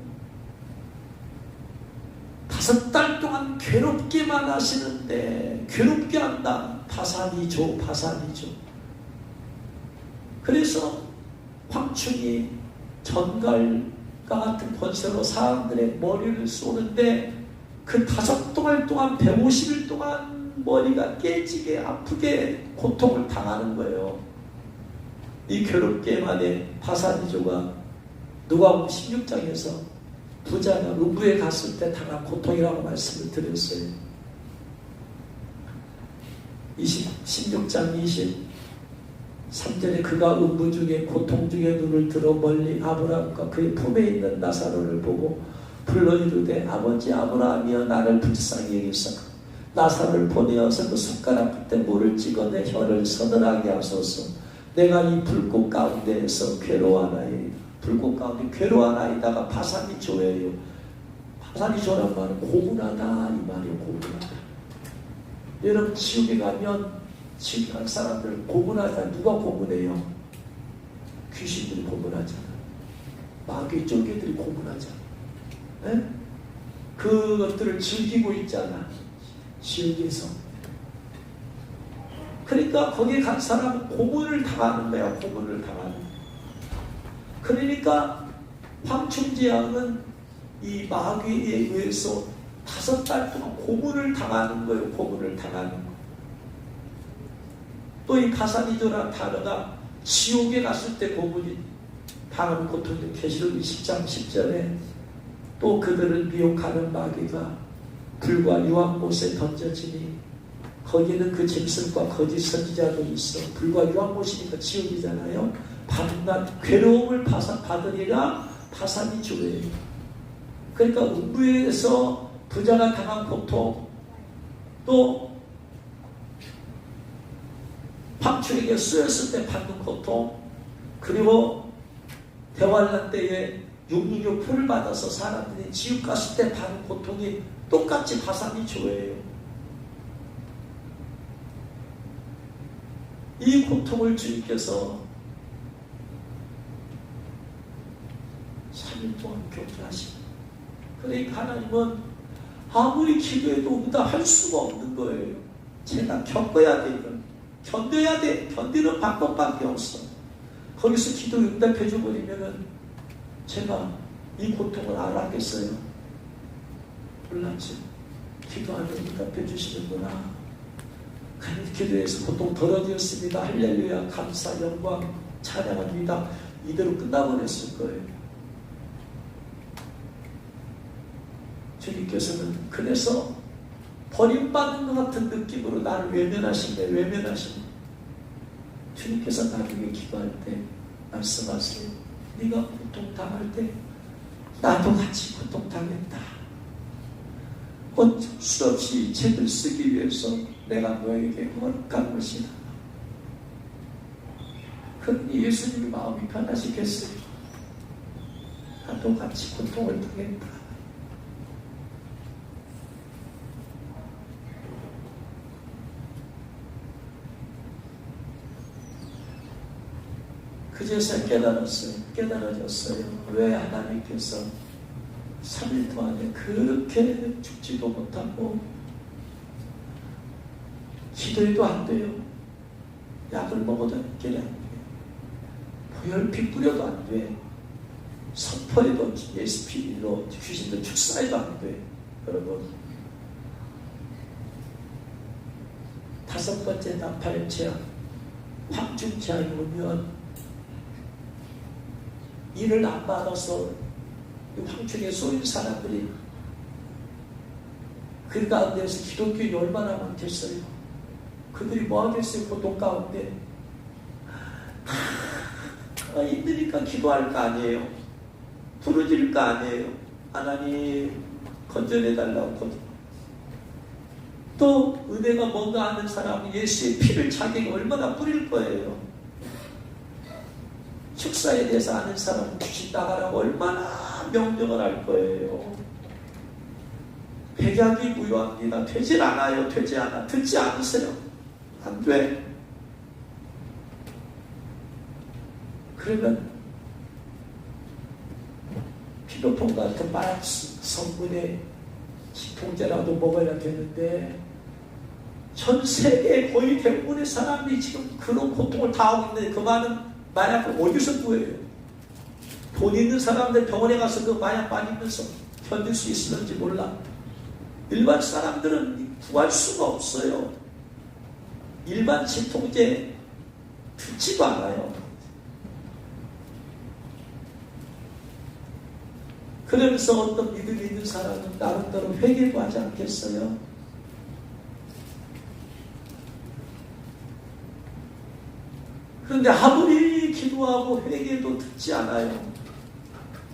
5달 동안 괴롭게만 하시는데 괴롭게 한다. 파산이죠. 그래서 황충이 전갈과 같은 권세로 사람들의 머리를 쏘는데 그 5달 동안 150일 동안 머리가 깨지게 아프게 고통을 당하는 거예요. 이 괴롭게만의 파산이조가 누가복음 16장에서 부자가 음부에 갔을 때 당한 고통이라고 말씀을 드렸어요. 16장 23절에 그가 음부 중에 고통 중에 눈을 들어 멀리 아브라함과 그의 품에 있는 나사로를 보고 불러 이르되 아버지 아브라함이여 나를 불쌍히 여기사 나사로를 보내어서 그 손가락 끝에 물을 찍어 내 혀를 서늘하게 하소서. 내가 이 불꽃 가운데에서 괴로워하나이다. 불꽃 가운데 괴로워하나이다가 파산이조예요. 파산이조란 말은 고문하다 이 말이에요. 고문하다. 여러분 지옥에 가면 지옥에 간 사람들 고문하다. 누가 고문해요? 귀신들이 고문하잖아. 마귀 쫑개들이 고문하잖아. 에? 그것들을 즐기고 있잖아. 지옥에서. 그러니까 거기에 간 사람은 고문을 당하는 거야. 고문을 당하는. 그러니까 황충제왕은 이 마귀에 의해서 5달 동안 고문을 당하는 거예요. 고문을 당하는 거. 또 이 파산이조라는 단어가 지옥에 갔을 때 고문이 당하는 고통이 계시록 20장 10절에 또 그들을 미혹하는 마귀가 불과 유황못에 던져지니 거기는 그 짐승과 거짓 선지자도 있어. 불과 유황못이니까 지옥이잖아요. 밤낮 괴로움을 받으리라 파산이조예요. 그러니까 음부에서 부자가 당한 고통, 또 황충에게 쓰였을 때 받는 고통, 그리고 대환란 때에 666 표를 받아서 사람들이 지옥 갔을 때 받는 고통이 똑같이 파산이조예요. 이 고통을 주님께서 3일 동안 겪으시고, 그러니까 하나님은 아무리 기도해도 응답할 수가 없는 거예요. 제가 겪어야 돼. 이걸 견뎌야 돼. 견디는 방법밖에 없어. 거기서 기도 응답해 줘버리면은 제가 이 고통을 알았겠어요? 몰랐지. 기도하면 응답해 주시는구나. 기도해서 고통 덜어지었습니다. 할렐루야, 감사, 영광, 찬양합니다. 이대로 끝나버렸을 거예요. 주님께서는 그래서 버림받는 것 같은 느낌으로 나를 외면하시네. 주님께서 나중에 기도할 때 말씀하세요. 네가 고통당할 때 나도 같이 고통당했다. 어쩔 수 없이 책을 쓰기 위해서 내가 너에게 허락한 것이다. 그러니 예수님이 마음이 편하시겠어요? 나도 같이 고통을 당했다. 그제서 깨달아졌어요. 왜 하나님께서 3일 동안에 그렇게 죽지도 못하고 기도해도 안 돼요. 약을 먹어도 해결이 안 돼요. 보혈피 뿌려도 안 돼. 선포해도 SP로 귀신들 축사해도 안 돼. 여러분, 5번째 나팔의 재앙, 황충 재앙이 오면 일을 안 받아서 황충에 쏘인 사람들이 그 가운데서 기독교인이 얼마나 많겠어요. 그들이 뭐 하겠어요. 고통 가운데 다 힘드니까 기도할 거 아니에요. 부르질 거 아니에요. 하나님 건져내달라고. 또 은혜가 뭔가 하는 사람은 예수의 피를 자기가 얼마나 뿌릴 거예요. 축사에 대해서 아는 사람은 귀신 나가라고 얼마나 명령을 할 거예요. 백약이 무효합니다. 되질 않아요. 되지 않아. 듣지 않으세요. 안 돼. 그러면 피로폰 같은 마약 성분의 통제라도 먹어야 되는데 전 세계 거의 대부분의 사람이 지금 그런 고통을 당하고 있는데 그 많은 마약을 어디서 구해요? 돈 있는 사람들 병원에 가서 그 마약 많이면서 견딜 수 있을지 몰라. 일반 사람들은 구할 수가 없어요. 일반 진통제 듣지도 않아요. 그러면서 어떤 믿음이 있는 사람은 나름대로 회개도 하지 않겠어요? 그런데 아무리 기도하고 회개도 듣지 않아요.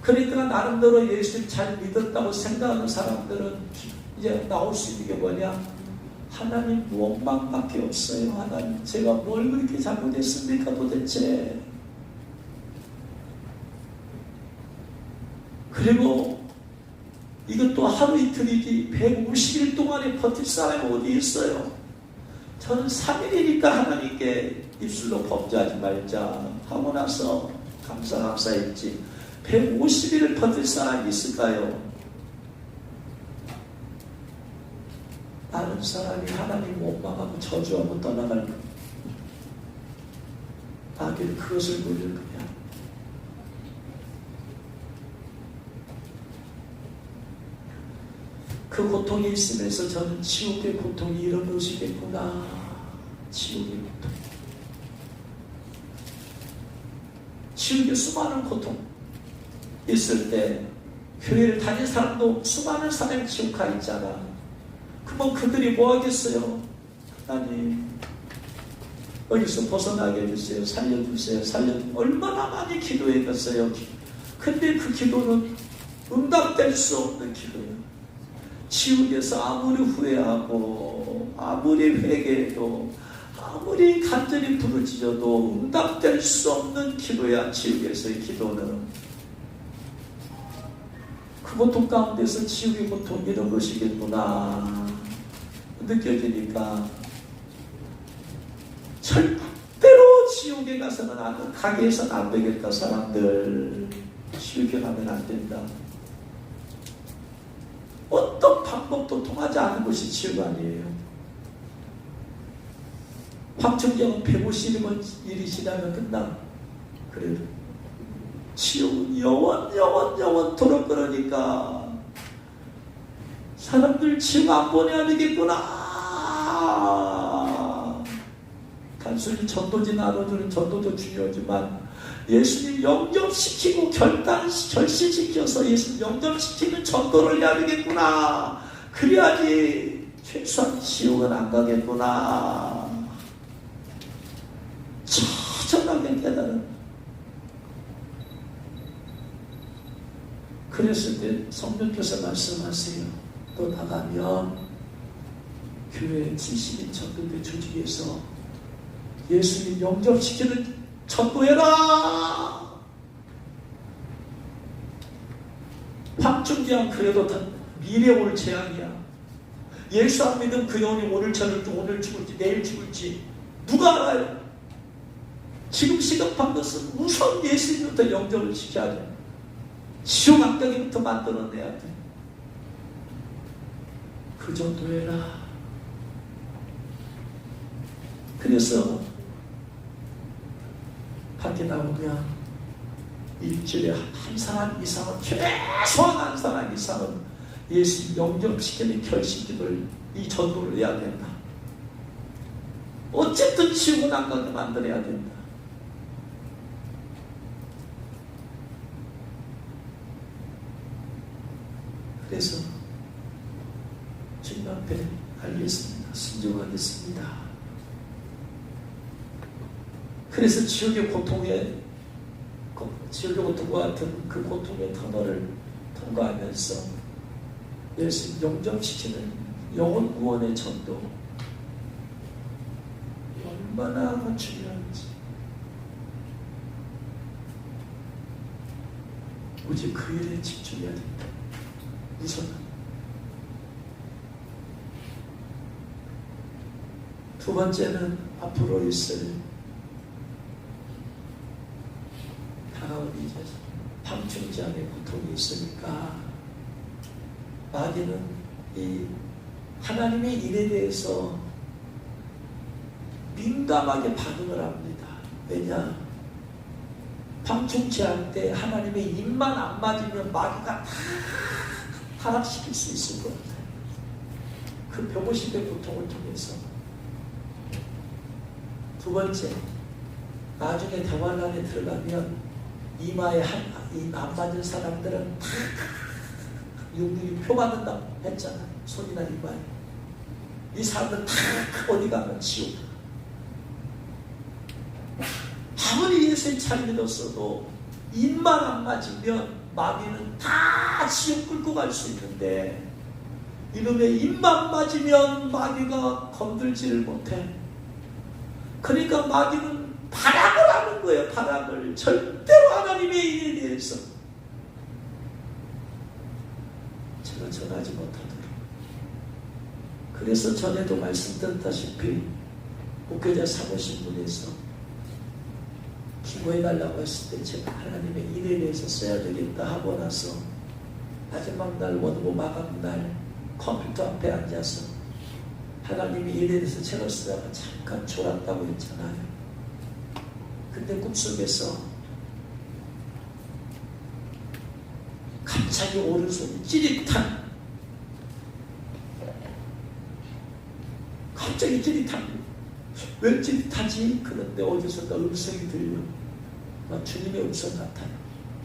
그러니까 나름대로 예수를 잘 믿었다고 생각하는 사람들은 이제 나올 수 있는 게 뭐냐? 하나님 원망밖에 없어요. 하나님 제가 뭘 그렇게 잘못했습니까 도대체? 그리고 이것도 하루 이틀이지 150일 동안에 버틸 사람이 어디 있어요? 저는 3일이니까 하나님께 입술로 범죄하지 말자 하고 나서 감사했지 150일을 버틸 사람이 있을까요? 많은 사람이 하나님 원망하고 저주하고 떠나갈 겁니다. 마귀는 그것을 노릴 거야. 그 고통이 있으면서 저는 지옥의 고통이 이런 것이겠구나. 지옥의 고통. 지옥에 수많은 고통 있을 때 교회를 다닌 사람도 수많은 사람이 지옥 가 있잖아. 그럼 그들이 뭐 하겠어요? 하나님 여기서 벗어나게 해주세요. 살려주세요. 얼마나 많이 기도했겠어요. 근데 그 기도는 응답될 수 없는 기도예요. 지옥에서 아무리 후회하고 아무리 회개해도 아무리 간절히 부르짖어도 응답될 수 없는 기도야. 지옥에서의 기도는 그 고통 가운데서 지옥의 고통 이런 것이겠구나 느껴지니까 절대로 지옥에 가서는 가게 해서는 안 되겠다. 사람들 지옥에 가면 안 된다. 어떤 방법도 통하지 않은 것이 지옥 아니에요. 황청정은 150일 일이 지나면 끝나. 그래도 지옥은 영원 그러니까 사람들 지옥 안 보내야 되겠구나. 단순히 전도지 나눠주는 전도도 중요하지만 예수님 영접시키고 결실시켜서 예수님 영접시키는 전도를 해야 되겠구나. 그래야지 최소한 지옥은 안 가겠구나. 처절하게 깨달은. 그랬을 때 성령께서 말씀하세요. 또 나가면 교회 70인 전도대 조직에서 예수님 영접시키는 전도해라. 황충기한 그래도 미래 올 재앙이야. 예수 안 믿으면 그 영혼이 오늘 죽을지 내일 죽을지 누가 알아요? 지금 시급한 것은 우선 예수님부터 영접을 시켜야 돼. 지옥 안 가기부터 만들어내야 돼. 그 정도 해라. 그래서 밖에 나오면 일주일에 한 사람 이상은 최소한 한 사람 이상은 예수 영접시키는 결심기를 이 전도를 해야 된다. 어쨌든 지옥은 안 가게 만들어야 된다. 그래서 주님 앞에 알겠습니다. 순종하겠습니다. 그래서 지옥의 고통과 같은 그 고통의 터널을 통과하면서 예수 영접시키는 영혼 구원의 전도 얼마나 중요한지 오직 그 일에 집중해야 된다. 우선 두 번째는 앞으로 있을 다가올 이제 방충장의 고통이 있으니까 마귀는 이 하나님의 일에 대해서 민감하게 반응을 합니다. 왜냐? 방충제할 때 하나님의 입만 안 맞으면 마귀가 다 타락시킬 수 있을 것 같아요. 그 150의 고통을 통해서. 두 번째, 나중에 대환란에 들어가면 이마에 입 안 맞은 사람들은 다 육육이 표받는다 했잖아요. 손이나 이마에. 이 사람들 다 어디 가면 지옥. 아무리 예수의 차를 믿었어도 입만 안 맞으면 마귀는 다 지옥 끌고 갈 수 있는데 이놈의 입만 맞으면 마귀가 건들지를 못해. 그러니까 마귀는 발악을 하는 거예요. 발악을. 절대로 하나님의 일에 대해서 제가 전하지 못하도록. 그래서 전에도 말씀드렸다시피 목회자 사모신문에서 기도해달라고 했을 때 제가 하나님의 일에 대해서 써야 되겠다 하고 나서 마지막 날 원고 마감날 컴퓨터 앞에 앉아서 하나님의 일에 대해서 책을 쓰다가 잠깐 졸았다고 했잖아요. 근데 꿈속에서 갑자기 오른손이 찌릿한, 갑자기 찌릿한, 왜 찌릿하지? 그런데 어디선가 음성이 들려. 막 주님의 음성 같아요.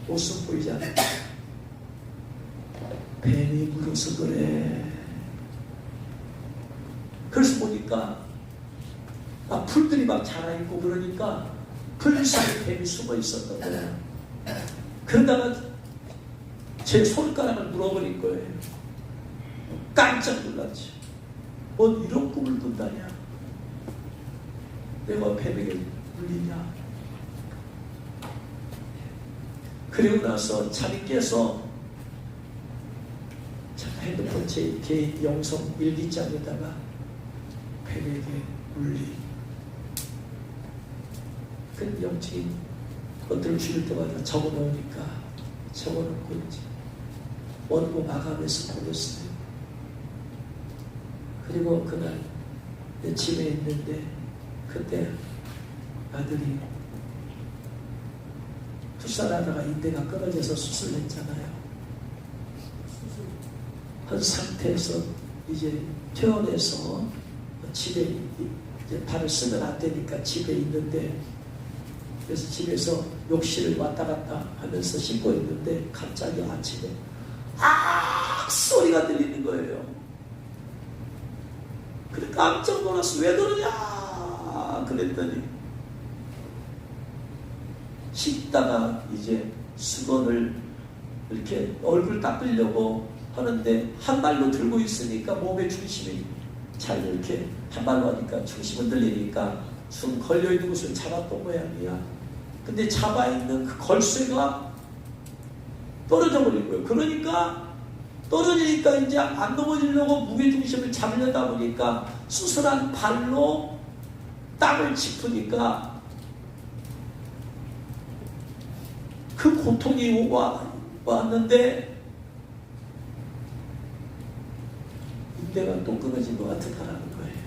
옷은 보이지 않아요. 뱀이 물어서 그래. 그래서 보니까 막 풀들이 막 자라있고 그러니까 풀 사이에 뱀이 숨어 있었던 거예요. 그러다가 제 손가락을 물어버린 거예요. 깜짝 놀랐지. 뭔 이런 꿈을 꾼다냐. 내가 뱀에게 물리냐. 그리고 나서 잠이 깨서 제가 핸드폰 제 개인 영성 일기장에다가 뱀에게 물리. 그 영적인 것들을 줄일 때마다 적어놓으니까 적어놓고 이제 원고 마감해서 보냈어요. 그리고 그날 내 집에 있는데 그때 아들이 투사하다가 인대가 끊어져서 수술했잖아요. 한 상태에서 이제 퇴원해서 집에 이제 발을 쓰면 안 되니까 집에 있는데, 그래서 집에서 욕실을 왔다 갔다 하면서 씻고 있는데 갑자기 아침에 소리가 들리는 거예요. 그래 깜짝 놀라서 왜 그러냐 그랬더니 씻다가 이제 수건을 이렇게 얼굴 닦으려고 하는데 한 발로 들고 있으니까 몸의 중심이 잘 이렇게 한 발로 하니까 중심 흔들리니까 숨 걸려있는 곳을 잡았던 모양이야. 근데 잡아있는 그 걸쇠가 떨어져 버린 거예요. 그러니까 떨어지니까 이제 안 넘어지려고 무게중심을 잡으려다 보니까 수술한 발로 땅을 짚으니까 그 고통이 왔는데 인대가 또 끊어진 것 같다라는 거예요.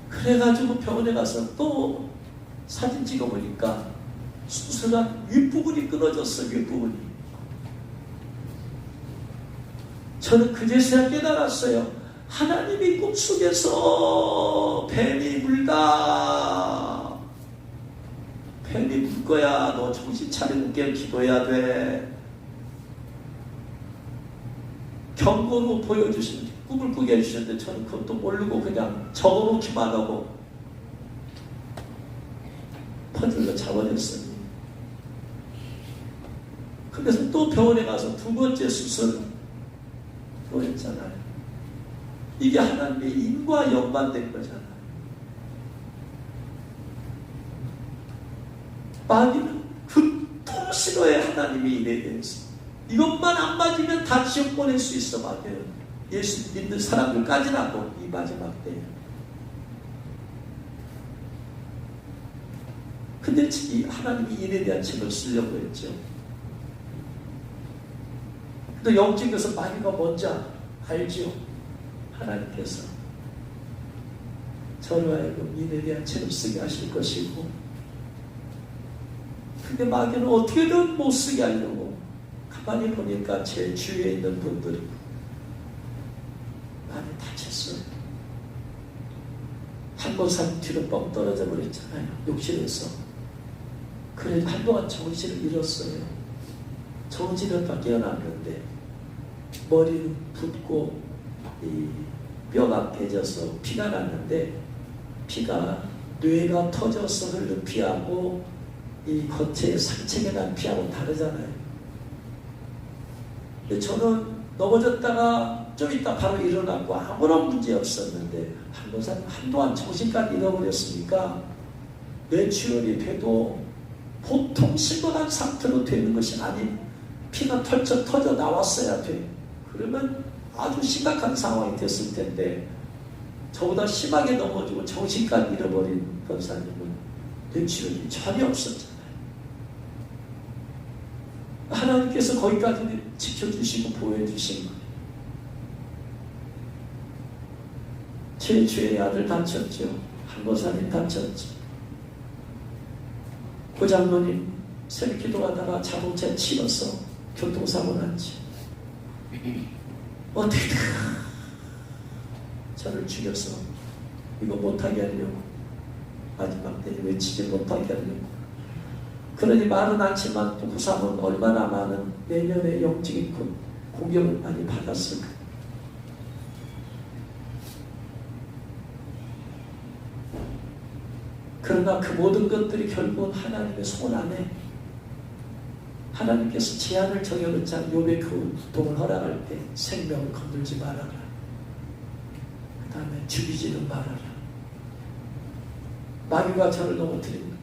그래가지고 병원에 가서 또 사진 찍어보니까 수술한 윗부분이 끊어졌어. 윗부분이. 저는 그제서야 깨달았어요. 하나님이 꿈속에서 뱀이 물다. 뱀이 물 거야. 너 정신 차리고 깨 기도해야 돼. 경고로 보여주신 꿈을 꾸게 해주셨는데 저는 그것도 모르고 그냥 적어놓기만 하고 퍼즐로 잡아냈어요. 그래서 또 병원에 가서 두 번째 수술을 또 했잖아요. 이게 하나님의 인과 연관된 거잖아요. 마귀는 그토록 싫어해. 하나님의 일에 대해서 이것만 안 맞으면 다 지옥 보낼 수 있어. 마귀는 예수 믿는 사람들까지라도 이 마지막 때에. 근데 이 하나님이 일에 대한 책을 쓰려고 했죠. 근데 영적에서 마귀가 먼저 알죠. 하나님께서 저로 하여금 일에 대한 책을 쓰게 하실 것이고, 근데 마귀는 어떻게든 못 쓰게 하려고. 가만히 보니까 제 주위에 있는 분들이 많이 다쳤어요. 한번산 뒤로 뻥 떨어져 버렸잖아요. 욕실에서. 그래서 한동안 정신을 잃었어요. 정신을 깨어났는데 머리는 붓고 이 뼈가 깨져서 피가 났는데, 피가 뇌가 터져서 흐르는 피하고 이 겉에 상처가 난 피하고 다르잖아요. 근데 저는 넘어졌다가 좀 있다 바로 일어났고 아무런 문제 없었는데, 한동안 정신까지 잃어버렸으니까 뇌출혈이 돼도 보통 심각한 상태로 되는 것이 아닌 피가 터져 나왔어야 돼. 그러면 아주 심각한 상황이 됐을 텐데, 저보다 심하게 넘어지고 정신까지 잃어버린 권사님은 뇌출혈이 전혀 없었잖아요. 하나님께서 거기까지 지켜주시고 보호해주신 거예요. 제 주의 아들 다쳤죠. 한보사님 다쳤죠. 그 장로님 새벽 기도하다가 자동차에 치여서 교통사고 났지. 어떻게든 저를 죽여서 이거 못하게 하려고, 마지막 때에 외치지 못하게 하려고. 그러니 말은 않지만 또 구삼은 얼마나 많은 내년에 영적인 공격을 많이 받았을까. 그러나 그 모든 것들이 결국은 하나님의 손 안에, 하나님께서 제한을 정해놓자. 욥의 그 고통을 허락할 때 생명을 건들지 말아라. 그 다음에 죽이지는 말아라. 마귀가 저를 넘어뜨립니다.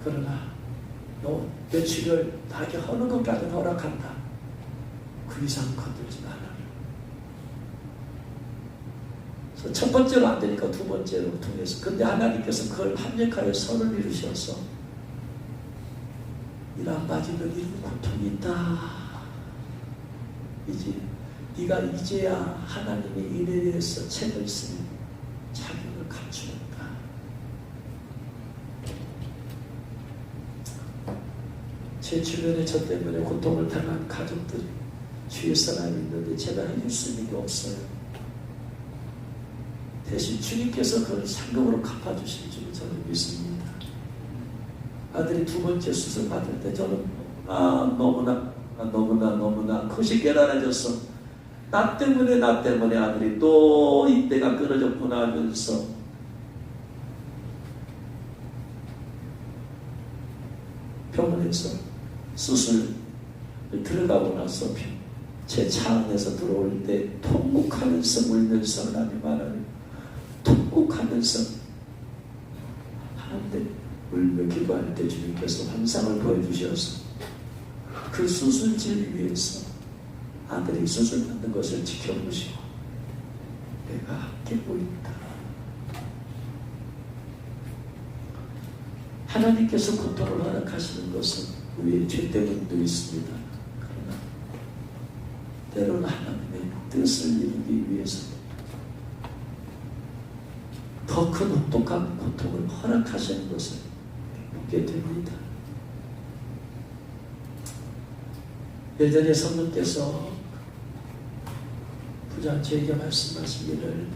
그러나 너 뇌출혈 나게 하는 것까지는 허락한다. 그 이상 건들지 말아라. 그래서 첫 번째로 안 되니까 두 번째로 통해서, 근데 하나님께서 그걸 합력하여 선을 이루셔서 이런 마지막에 이런 고통이 있다. 이제 네가 이제야 하나님의 일에 대해서 책을 쓰는 자격을 갖추었다. 제 주변에 저 때문에 고통을 당한 가족들이 주위 사람이 있는데 제가 해줄 수 있는 게 없어요. 대신 주님께서 그걸 상급으로 갚아주실 줄 저는 믿습니다. 아들이 두 번째 수술 받을 때 저는 너무나 그것이 깨달아져서 나 때문에 아들이 또 이때가 끊어졌구나 하면서 병원에서 수술 들어가고 나서 제 차 안에서 들어올 때 통곡하면서 울면서 하나님 통곡하면서 하는데 울며 기도할 때 주님께서 환상을 보여주셔서 그 수술실 위에서 아들이 수술 받는 것을 지켜보시고 내가 함께 보인다. 하나님께서 고통을 허락하시는 것은 우리의 죄 때문도 있습니다. 그러나 때로는 하나님의 뜻을 이루기 위해서 더 큰 혹독한 고통을 허락하시는 것을 보게 됩니다. 예전에 성령께서 부자한테에게 말씀하시기를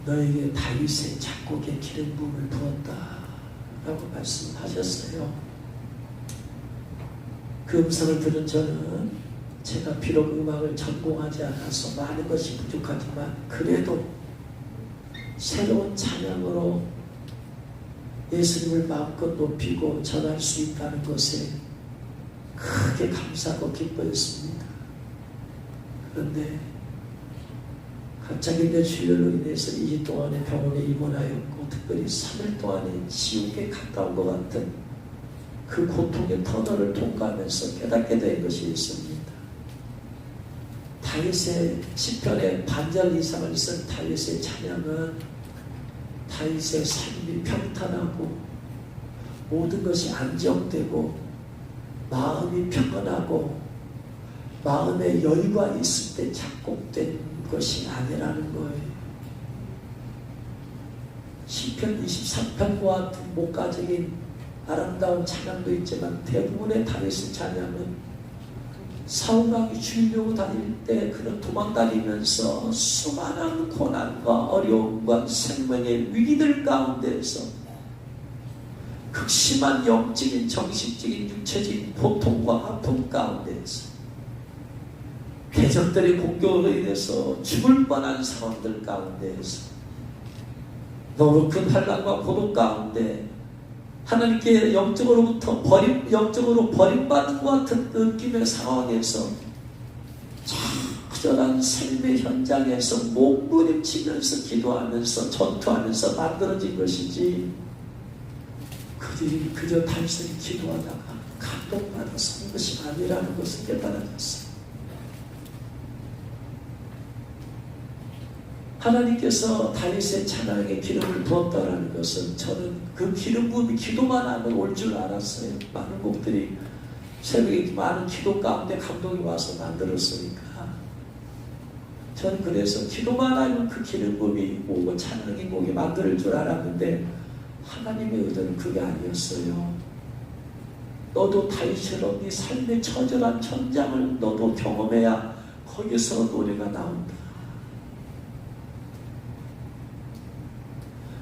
너에게 다윗의 작곡의 기름 부음을 부었다 라고 말씀하셨어요. 그 음성을 들은 저는 제가 비록 음악을 전공하지 않아서 많은 것이 부족하지만 그래도 새로운 찬양으로 예수님을 마음껏 높이고 전할 수 있다는 것에 크게 감사하고 기뻐했습니다. 그런데 갑자기 뇌출혈로 인해서 2주 동안에 병원에 입원하였고 특별히 3일 동안에 지옥에 갔다 온 것 같은 그 고통의 터널을 통과하면서 깨닫게 된 것이 있습니다. 다윗의 시편의 반절 이상을 쓴 다윗의 찬양은 다윗의 삶이 평탄하고 모든 것이 안정되고 마음이 평안하고 마음에 여유가 있을 때 작곡된 것이 아니라는 거예요. 시편 23편과 같은 목가적인 아름다운 찬양도 있지만 대부분의 다윗의 찬양은 사울왕이 죽이려고 다닐 때 그는 도망다니면서 수많은 고난과 어려움과 생명의 위기들 가운데서 극심한 영적인 정신적인 육체적인 고통과 아픔 가운데서 대적들의 공격으로 인해서 죽을 뻔한 상황들 가운데에서 너무 큰 환난과 고독 가운데 하나님께 영적으로 버림받은 것 같은 느낌의 상황에서 처절한 삶의 현장에서 몸부림치면서 기도하면서 전투하면서 만들어진 것이지 그들이 그저 단순히 기도하다가 감동받아서 한 것이 아니라는 것을 깨달아졌어요. 하나님께서 다윗의 찬양에 기름을 부었다는 것은 저는 그 기름 부음이 기도만 하면 올 줄 알았어요. 많은 곡들이 새벽에 많은 기도 가운데 감동이 와서 만들었으니까 저는 그래서 기도만 하면 그 기름 부음이 오고 찬양의 곡이 만들 줄 알았는데 하나님의 의도는 그게 아니었어요. 너도 다윗처럼 네 삶의 처절한 현장을 너도 경험해야 거기서 노래가 나온다.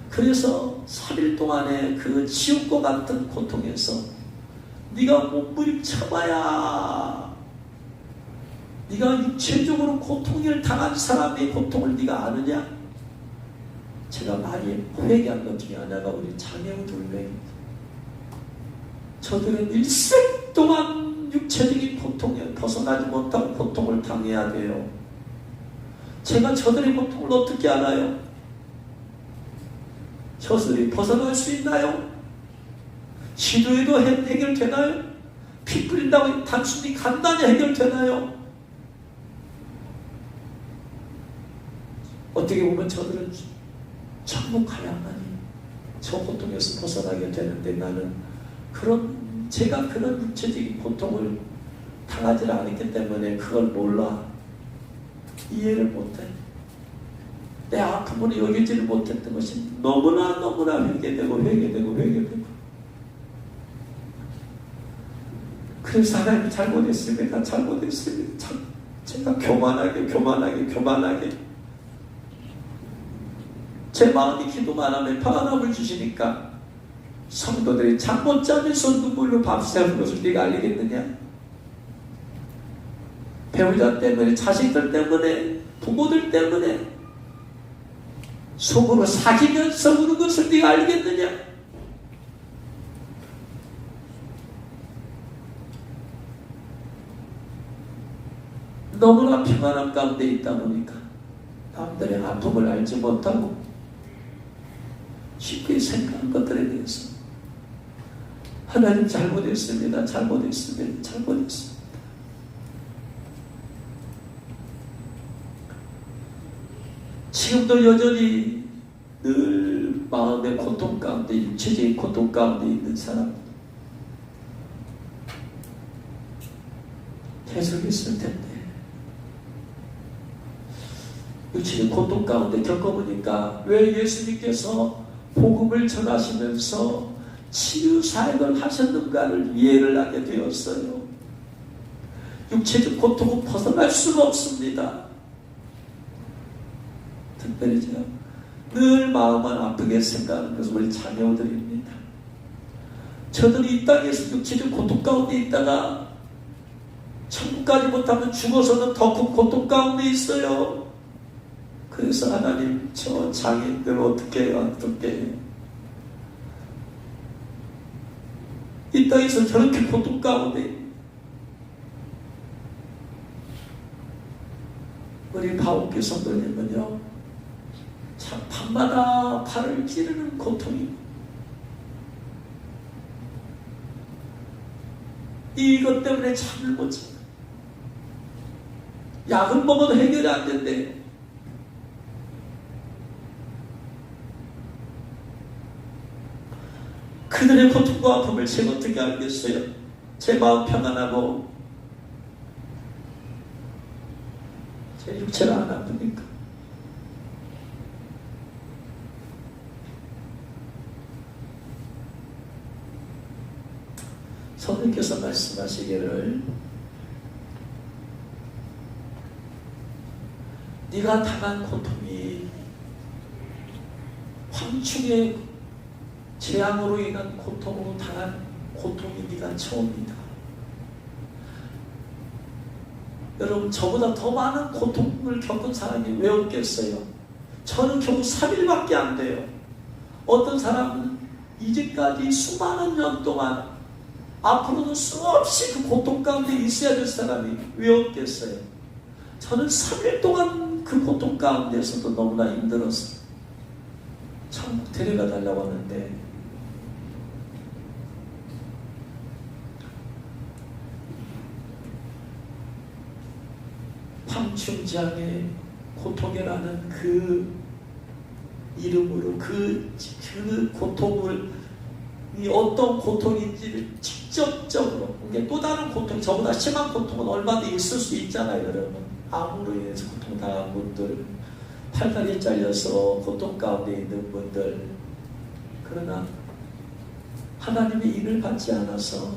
그래서 3일 동안의 그 지옥과 같은 고통에서 네가 몸부림쳐봐야 네가 육체적으로 고통을 당한 사람의 고통을 네가 아느냐? 제가 많이 회개한 것 중에 하나가 우리 장애우 둘명입니다. 저들은 일생 동안 육체적인 고통에 벗어나지 못하고 고통을 당해야 돼요. 제가 저들의 고통을 어떻게 알아요? 저들이 벗어날 수 있나요? 시도해도 해결되나요? 피 뿌린다고 단순히 간단히 해결되나요? 어떻게 보면 저들은 천국 가야만이 저 고통에서 벗어나게 되는데 나는 제가 그런 육체적인 고통을 당하지 않았기 때문에 그걸 몰라 이해를 못해. 내 아픔으로 여기지를 못했던 것이 너무나 회개되고 그래서 하나님 잘못했습니다. 제가 교만하게 제 마음이 기도만 하면 평안함을 주시니까 성도들이 잠 못 자면서 눈물로 밤새는 것을 네가 알리겠느냐? 배우자 때문에, 자식들 때문에, 부모들 때문에 속으로 사귀면서 우는 것을 네가 알겠느냐? 너무나 평안함 가운데 있다 보니까 남들의 아픔을 알지 못하고 쉽게 생각한 것들에 대해서 하나님 잘못했습니다. 지금도 여전히 늘 마음의 고통 가운데, 육체적인 고통 가운데 있는 사람 계속 있을 텐데 육체적인 고통 가운데 겪어보니까 왜 예수님께서 복음을 전하시면서 치유사역을 하셨는가를 이해를 하게 되었어요. 육체적 고통은 벗어날 수가 없습니다. 특별히 제가 늘 마음만 아프게 생각하는 것은 우리 자녀들입니다. 저들이 이 땅에서 육체적 고통 가운데 있다가 천국까지 못하면 죽어서는 더 큰 고통 가운데 있어요. 그래서 하나님, 저 장애인들 어떻게 해요? 어떻게 해요? 이 땅에서 저렇게 고통 가운데 우리 바울교 성도님은요, 참 밤마다 발을 찌르는 고통이, 이것 때문에 잠을 못 자요. 약은 먹어도 해결이 안 된대. 그들의 고통과 아픔을 제가 어떻게 알겠어요? 제 마음 평안하고 제 육체가 안 아프니까. 성령께서 말씀하시기를, 네가 당한 고통이 황충의 재앙으로 인한 고통으로 당한 고통이 네가 처음이다. 여러분, 저보다 더 많은 고통을 겪은 사람이 왜 없겠어요? 저는 겨우 3일밖에 안 돼요. 어떤 사람은 이제까지 수많은 년 동안, 앞으로도 수없이 그 고통 가운데 있어야 될 사람이 왜 없겠어요? 저는 3일 동안 그 고통 가운데서도 너무나 힘들었어요. 천국 데려가 달라고 하는데, 황충장애 고통이라는 그 이름으로 그 고통을, 이 어떤 고통인지를 직접적으로, 또 다른 고통, 저보다 심한 고통은 얼마든지 있을 수 있잖아요, 여러분. 암으로 인해서 고통당한 분들, 팔다리 잘려서 고통 가운데 있는 분들, 그러나 하나님의 일을 받지 않아서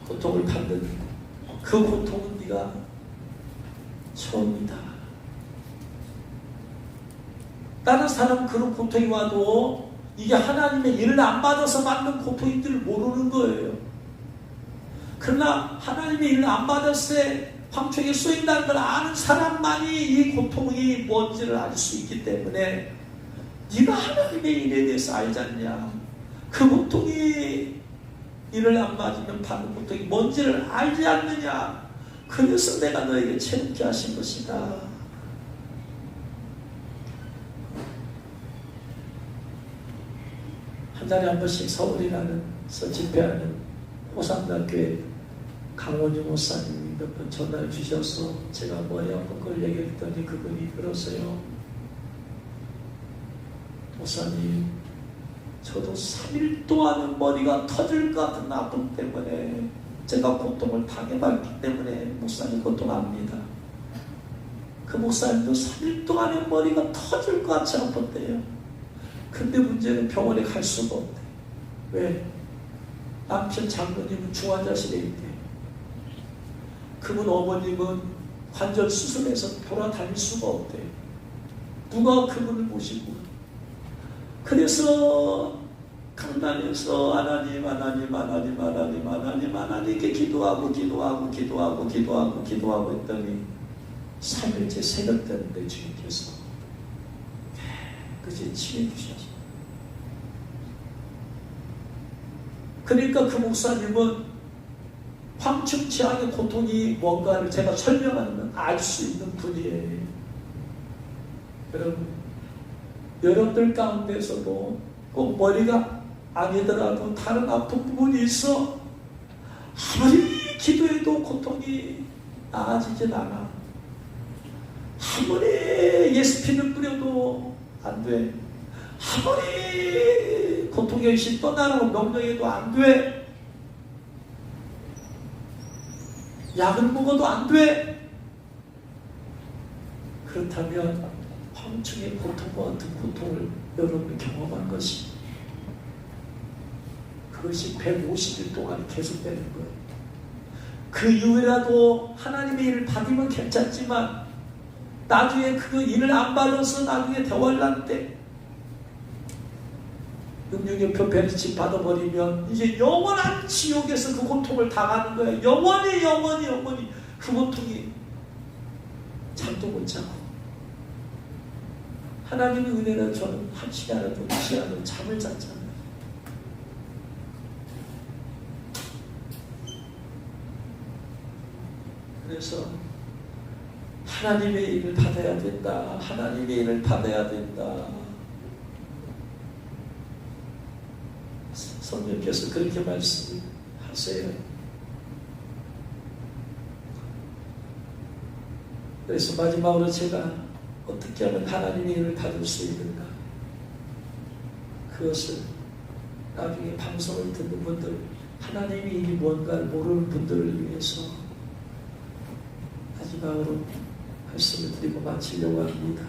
고통을 받는 그 고통은 네가 처음이다. 다른 사람 그런 고통이 와도 이게 하나님의 일을 안 받아서 받는 고통인 줄 모르는 거예요. 그러나 하나님의 일을 안 받았을 때 황충에 쏘인다는 걸 아는 사람만이 이 고통이 뭔지를 알 수 있기 때문에, 네가 하나님의 일에 대해서 알지 않냐, 그 고통이 일을 안 맞으면 받는 고통이 뭔지를 알지 않느냐, 그래서 내가 너에게 채롭게 하신 것이다. 한 달에 한 번씩 서울이라는서 집회하는 호산대교회 강원유 목사님이 몇 번 전화를 주셔서 제가 뭐야 그걸 얘기했더니 그분이 그러세요. 목사님, 저도 3일 동안은 머리가 터질 것 같은 아픔 때문에 제가 고통을 당해봤기 때문에 목사님 고통 압니다. 그 목사님도 3일 동안에 머리가 터질 것 같이 아팠대요. 근데 문제는 병원에 갈 수가 없대. 왜? 남편 장로님은 중환자실에 있대. 그분 어머님은 관절 수술해서 돌아다닐 수가 없대. 누가 그분을 모시고. 그래서 강단에서 하나님께 기도하고 했더니 3일째 새벽 되는데 주님께서 그제 치매 주셨어요. 그러니까 그 목사님은 황충치앙의 고통이 뭔가를 제가 설명하면 알 수 있는 분이에요. 여러분들 가운데서도 꼭 머리가 아니더라도 다른 아픈 부분이 있어. 아무리 기도해도 고통이 나아지진 않아. 아무리 예수피를 뿌려도 안 돼. 아무리 고통의 의식 떠나라고 명령해도 안 돼. 약을 먹어도 안 돼. 그렇다면 황충의 고통과 같은 고통을 여러분이 경험한 것이, 그것이 150일 동안 계속되는 거예요. 그 이후에라도 하나님의 일을 받으면 괜찮지만 나중에 그 일을 안 받아서 나중에 대환란 때 음흉의 편편이치 받아버리면 이제 영원한 지옥에서 그 고통을 당하는 거야. 영원히 그 고통이 잠도 못 자고. 하나님의 은혜는 저는 한 시간이라도 2시간이라도 잠을 잤잖아요. 그래서 하나님의 일을 받아야 된다. 하나님의 일을 받아야 된다. 성령께서 그렇게 말씀하세요. 그래서 마지막으로 제가 어떻게 하면 하나님의 일을 받을 수 있는가? 그것을 나중에 방송을 듣는 분들, 하나님의 일이 뭔가를 모르는 분들을 위해서 마지막으로 말씀을 드리고 마치려고 합니다.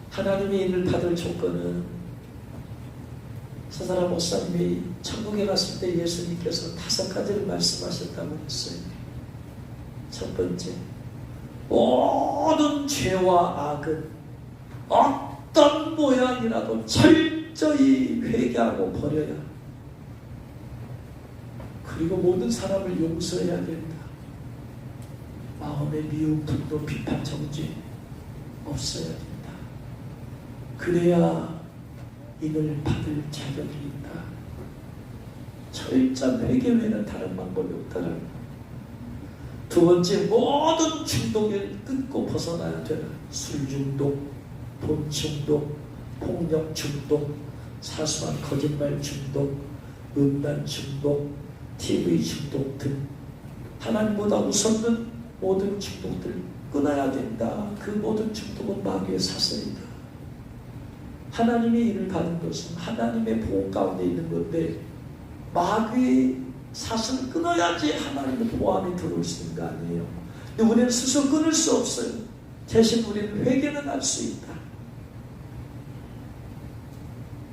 하나님의 일을 받을 조건은 서사라 목사님이 천국에 갔을 때 예수님께서 5가지를 말씀하셨다고 했어요. 첫 번째, 모든 죄와 악은 어떤 모양이라도 철저히 회개하고 버려야, 그리고 모든 사람을 용서해야 된다. 마음의 미움, 분노, 비판, 정죄 없어야 된다. 그래야 인을 받을 자격이 있다. 철저한 회개 외에는 다른 방법이 없다라는 것. 두 번째, 모든 중독을 끊고 벗어나야 되는 술 중독, 돈 중독, 폭력 중독, 사소한 거짓말 중독, 음란 중독, TV 중독 등 하나님보다 우선은 모든 중독들 끊어야 된다. 그 모든 중독은 마귀의 사슬이다. 하나님의 일을 받은 것은 하나님의 보호 가운데 있는 건데, 마귀의 사슬을 끊어야지 하나님의 보호 안에 들어올 수 있는 거 아니에요. 근데 우리는 스스로 끊을 수 없어요. 대신 우리는 회개는 할 수 있다.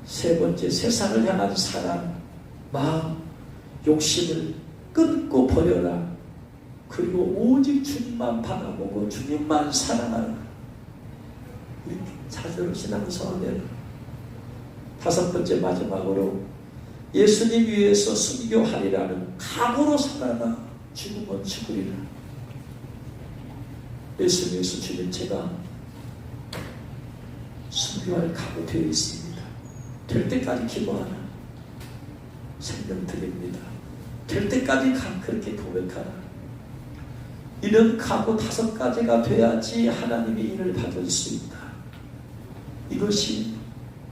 세 번째, 세상을 향한 사랑, 마음, 욕심을 끊고 버려라. 그리고 오직 주님만 바라보고 주님만 사랑하라. 우리 자녀를 신앙성하면. 다섯 번째, 마지막으로 예수님 위해서 순교하리라는 각오로 살아라. 죽으면 죽으리라. 예수 위해서 주님, 제가 순교할 각오 되어 있습니다. 될 때까지 기도하라. 생명 드립니다. 될 때까지 그렇게 고백하라. 이런 각오 5가지가 돼야지 하나님의 일을 받을 수 있다. 이것이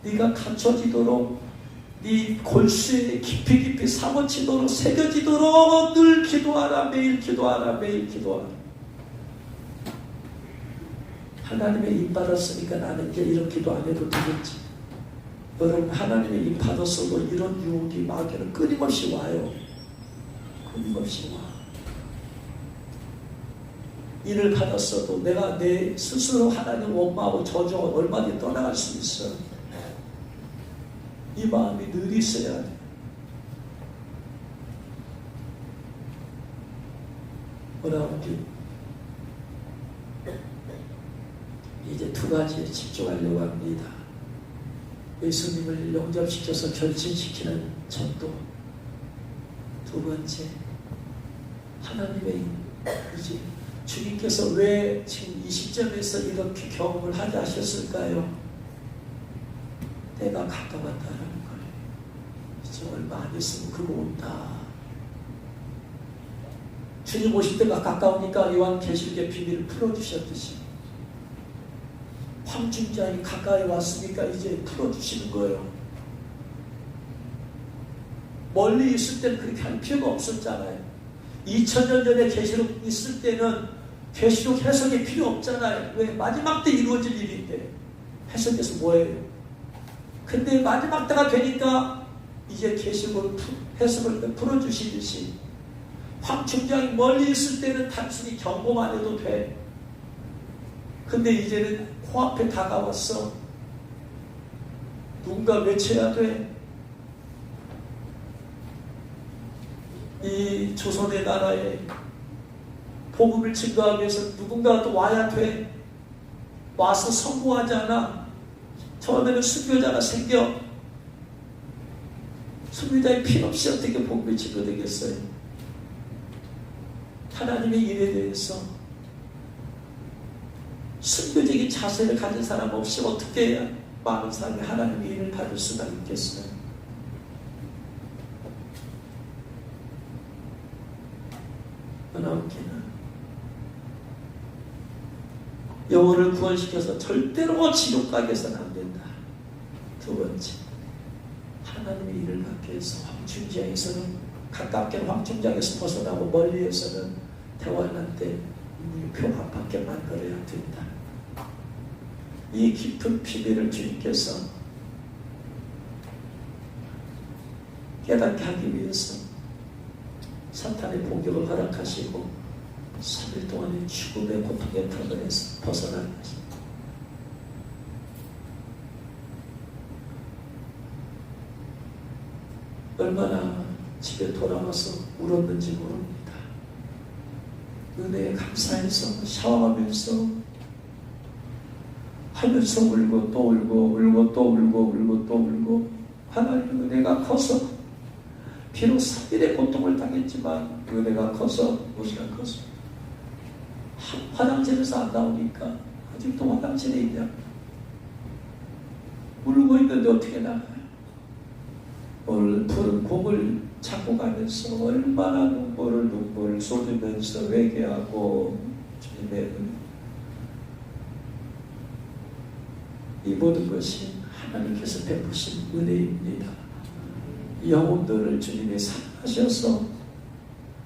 네가 갖춰지도록, 네 골수에 깊이 사무치도록, 새겨지도록 늘 기도하라. 매일 기도하라. 매일 기도하라. 하나님의 임 받았으니까 나는 이제 이런 기도 안 해도 되겠지. 여러분, 하나님의 임 받았어도 이런 유혹이, 마귀는 끊임없이 와요. 끊임없이 와. 일을 받았어도 내가 내 스스로 하나님 원망하고 저주하고 얼마든지 떠나갈 수 있어. 이 마음이 늘 있어야 돼. 어라운드 이제 2가지에 집중하려고 합니다. 예수님을 영접시켜서 결진시키는 전도. 2번째, 하나님의 이제 주님께서 왜 지금 이 시점에서 이렇게 경험을 하게 하셨을까요? 때가 가까웠다는 거예요. 이제 얼마 안 있으면 그거 온다. 주님 오실 때가 가까우니까 요한계시록의 비밀을 풀어주셨듯이 황중자이 가까이 왔으니까 이제 풀어주시는 거예요. 멀리 있을 때는 그렇게 할 필요가 없었잖아요. 2000년 전에 계시록 있을 때는 계시록 해석이 필요 없잖아요. 왜? 마지막 때 이루어질 일인데 해석해서 뭐예요? 근데 마지막 때가 되니까 이제 계시록을 해석을 풀어주시듯이 황충장이 멀리 있을 때는 단순히 경고만 해도 돼. 근데 이제는 코앞에 다가왔어. 누군가 외쳐야 돼. 이 조선의 나라에 복음을 증거하기 위해서 누군가 또 와야 돼. 와서 선고하지 않아. 처음에는 순교자가 생겨. 소비자의 필요 없이 어떻게 복음이 증거되겠어요? 하나님의 일에 대해서 순교적인 자세를 가진 사람 없이 어떻게 해야 많은 사람이 하나님의 일을 받을 수가 있겠어요? 하나님께는 영혼을 구원시켜서 절대로 지옥 가게 해서는 안 된다. 두 번째, 하나님의 일을 받기 위해서 황충지향에서는 가깝게는 황충지향에서 벗어나고 멀리에서는 대환란 때 평안밖에 만들어야 된다. 이 깊은 비밀을 주님께서 깨닫게 하기 위해서 사탄의 공격을 허락하시고 3일 동안의 죽음의 고통의 터널에서 벗어나는 것입니다. 얼마나 집에 돌아와서 울었는지 모릅니다. 은혜에 감사해서 샤워하면서 하면서 울고 또 울고 울고 또 울고 울고 또 울고 하나님 은혜가 커서 비록 3일의 고통을 당했지만 은혜가 커서 무엇이가 커서 화장실에서 안 나오니까 아직도 화장실에 있냐? 울고 있는데 어떻게 나가요? 오늘 푸른 공을 잡고 가면서 얼마나 눈물을 쏟으면서 회개하고 주님의 은혜, 이 모든 것이 하나님께서 베푸신 은혜입니다. 영혼들을 주님이 사랑하셔서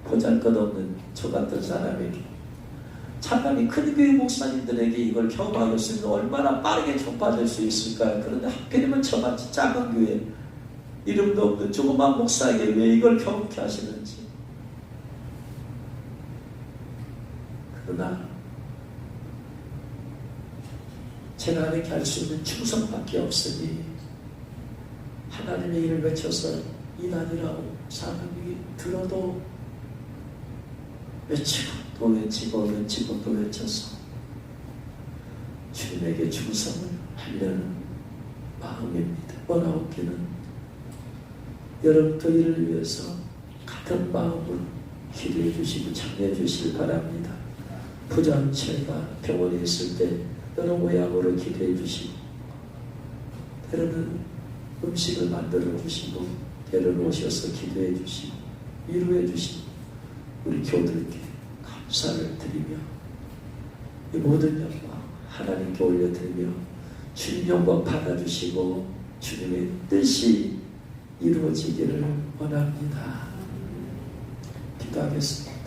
보잘것없는 저 같은 사람에게, 차라리 큰 교회 목사님들에게 이걸 경험할 수 있는 얼마나 빠르게 전파될 수 있을까요? 그런데 하필이면 저같이 작은 교회, 이름도 없는 조그만 목사에게 왜 이걸 경험케 하시는지. 그러나 제가 이렇게 할 수 있는 충성밖에 없으니 하나님의 일을 외쳐서 이단이라고 사람이 들어도 외치고 또 외치고 외치고 또 외쳐서 주님에게 충성을 하려는 마음입니다. 원하옵기는 여러분도 이를 위해서 같은 마음으로 기도해 주시고 참여해 주시기 바랍니다. 부자체가 병원에 있을 때 여러 모양으로 기도해 주시고, 때로는 음식을 만들어 주시고, 때로는 오셔서 기도해 주시고, 위로해 주시고, 우리 교우들께 감사를 드리며 이 모든 영광 하나님께 올려드리며 주님 영광 받아주시고 주님의 뜻이 이루어지기를 원합니다. 기도하겠습니다.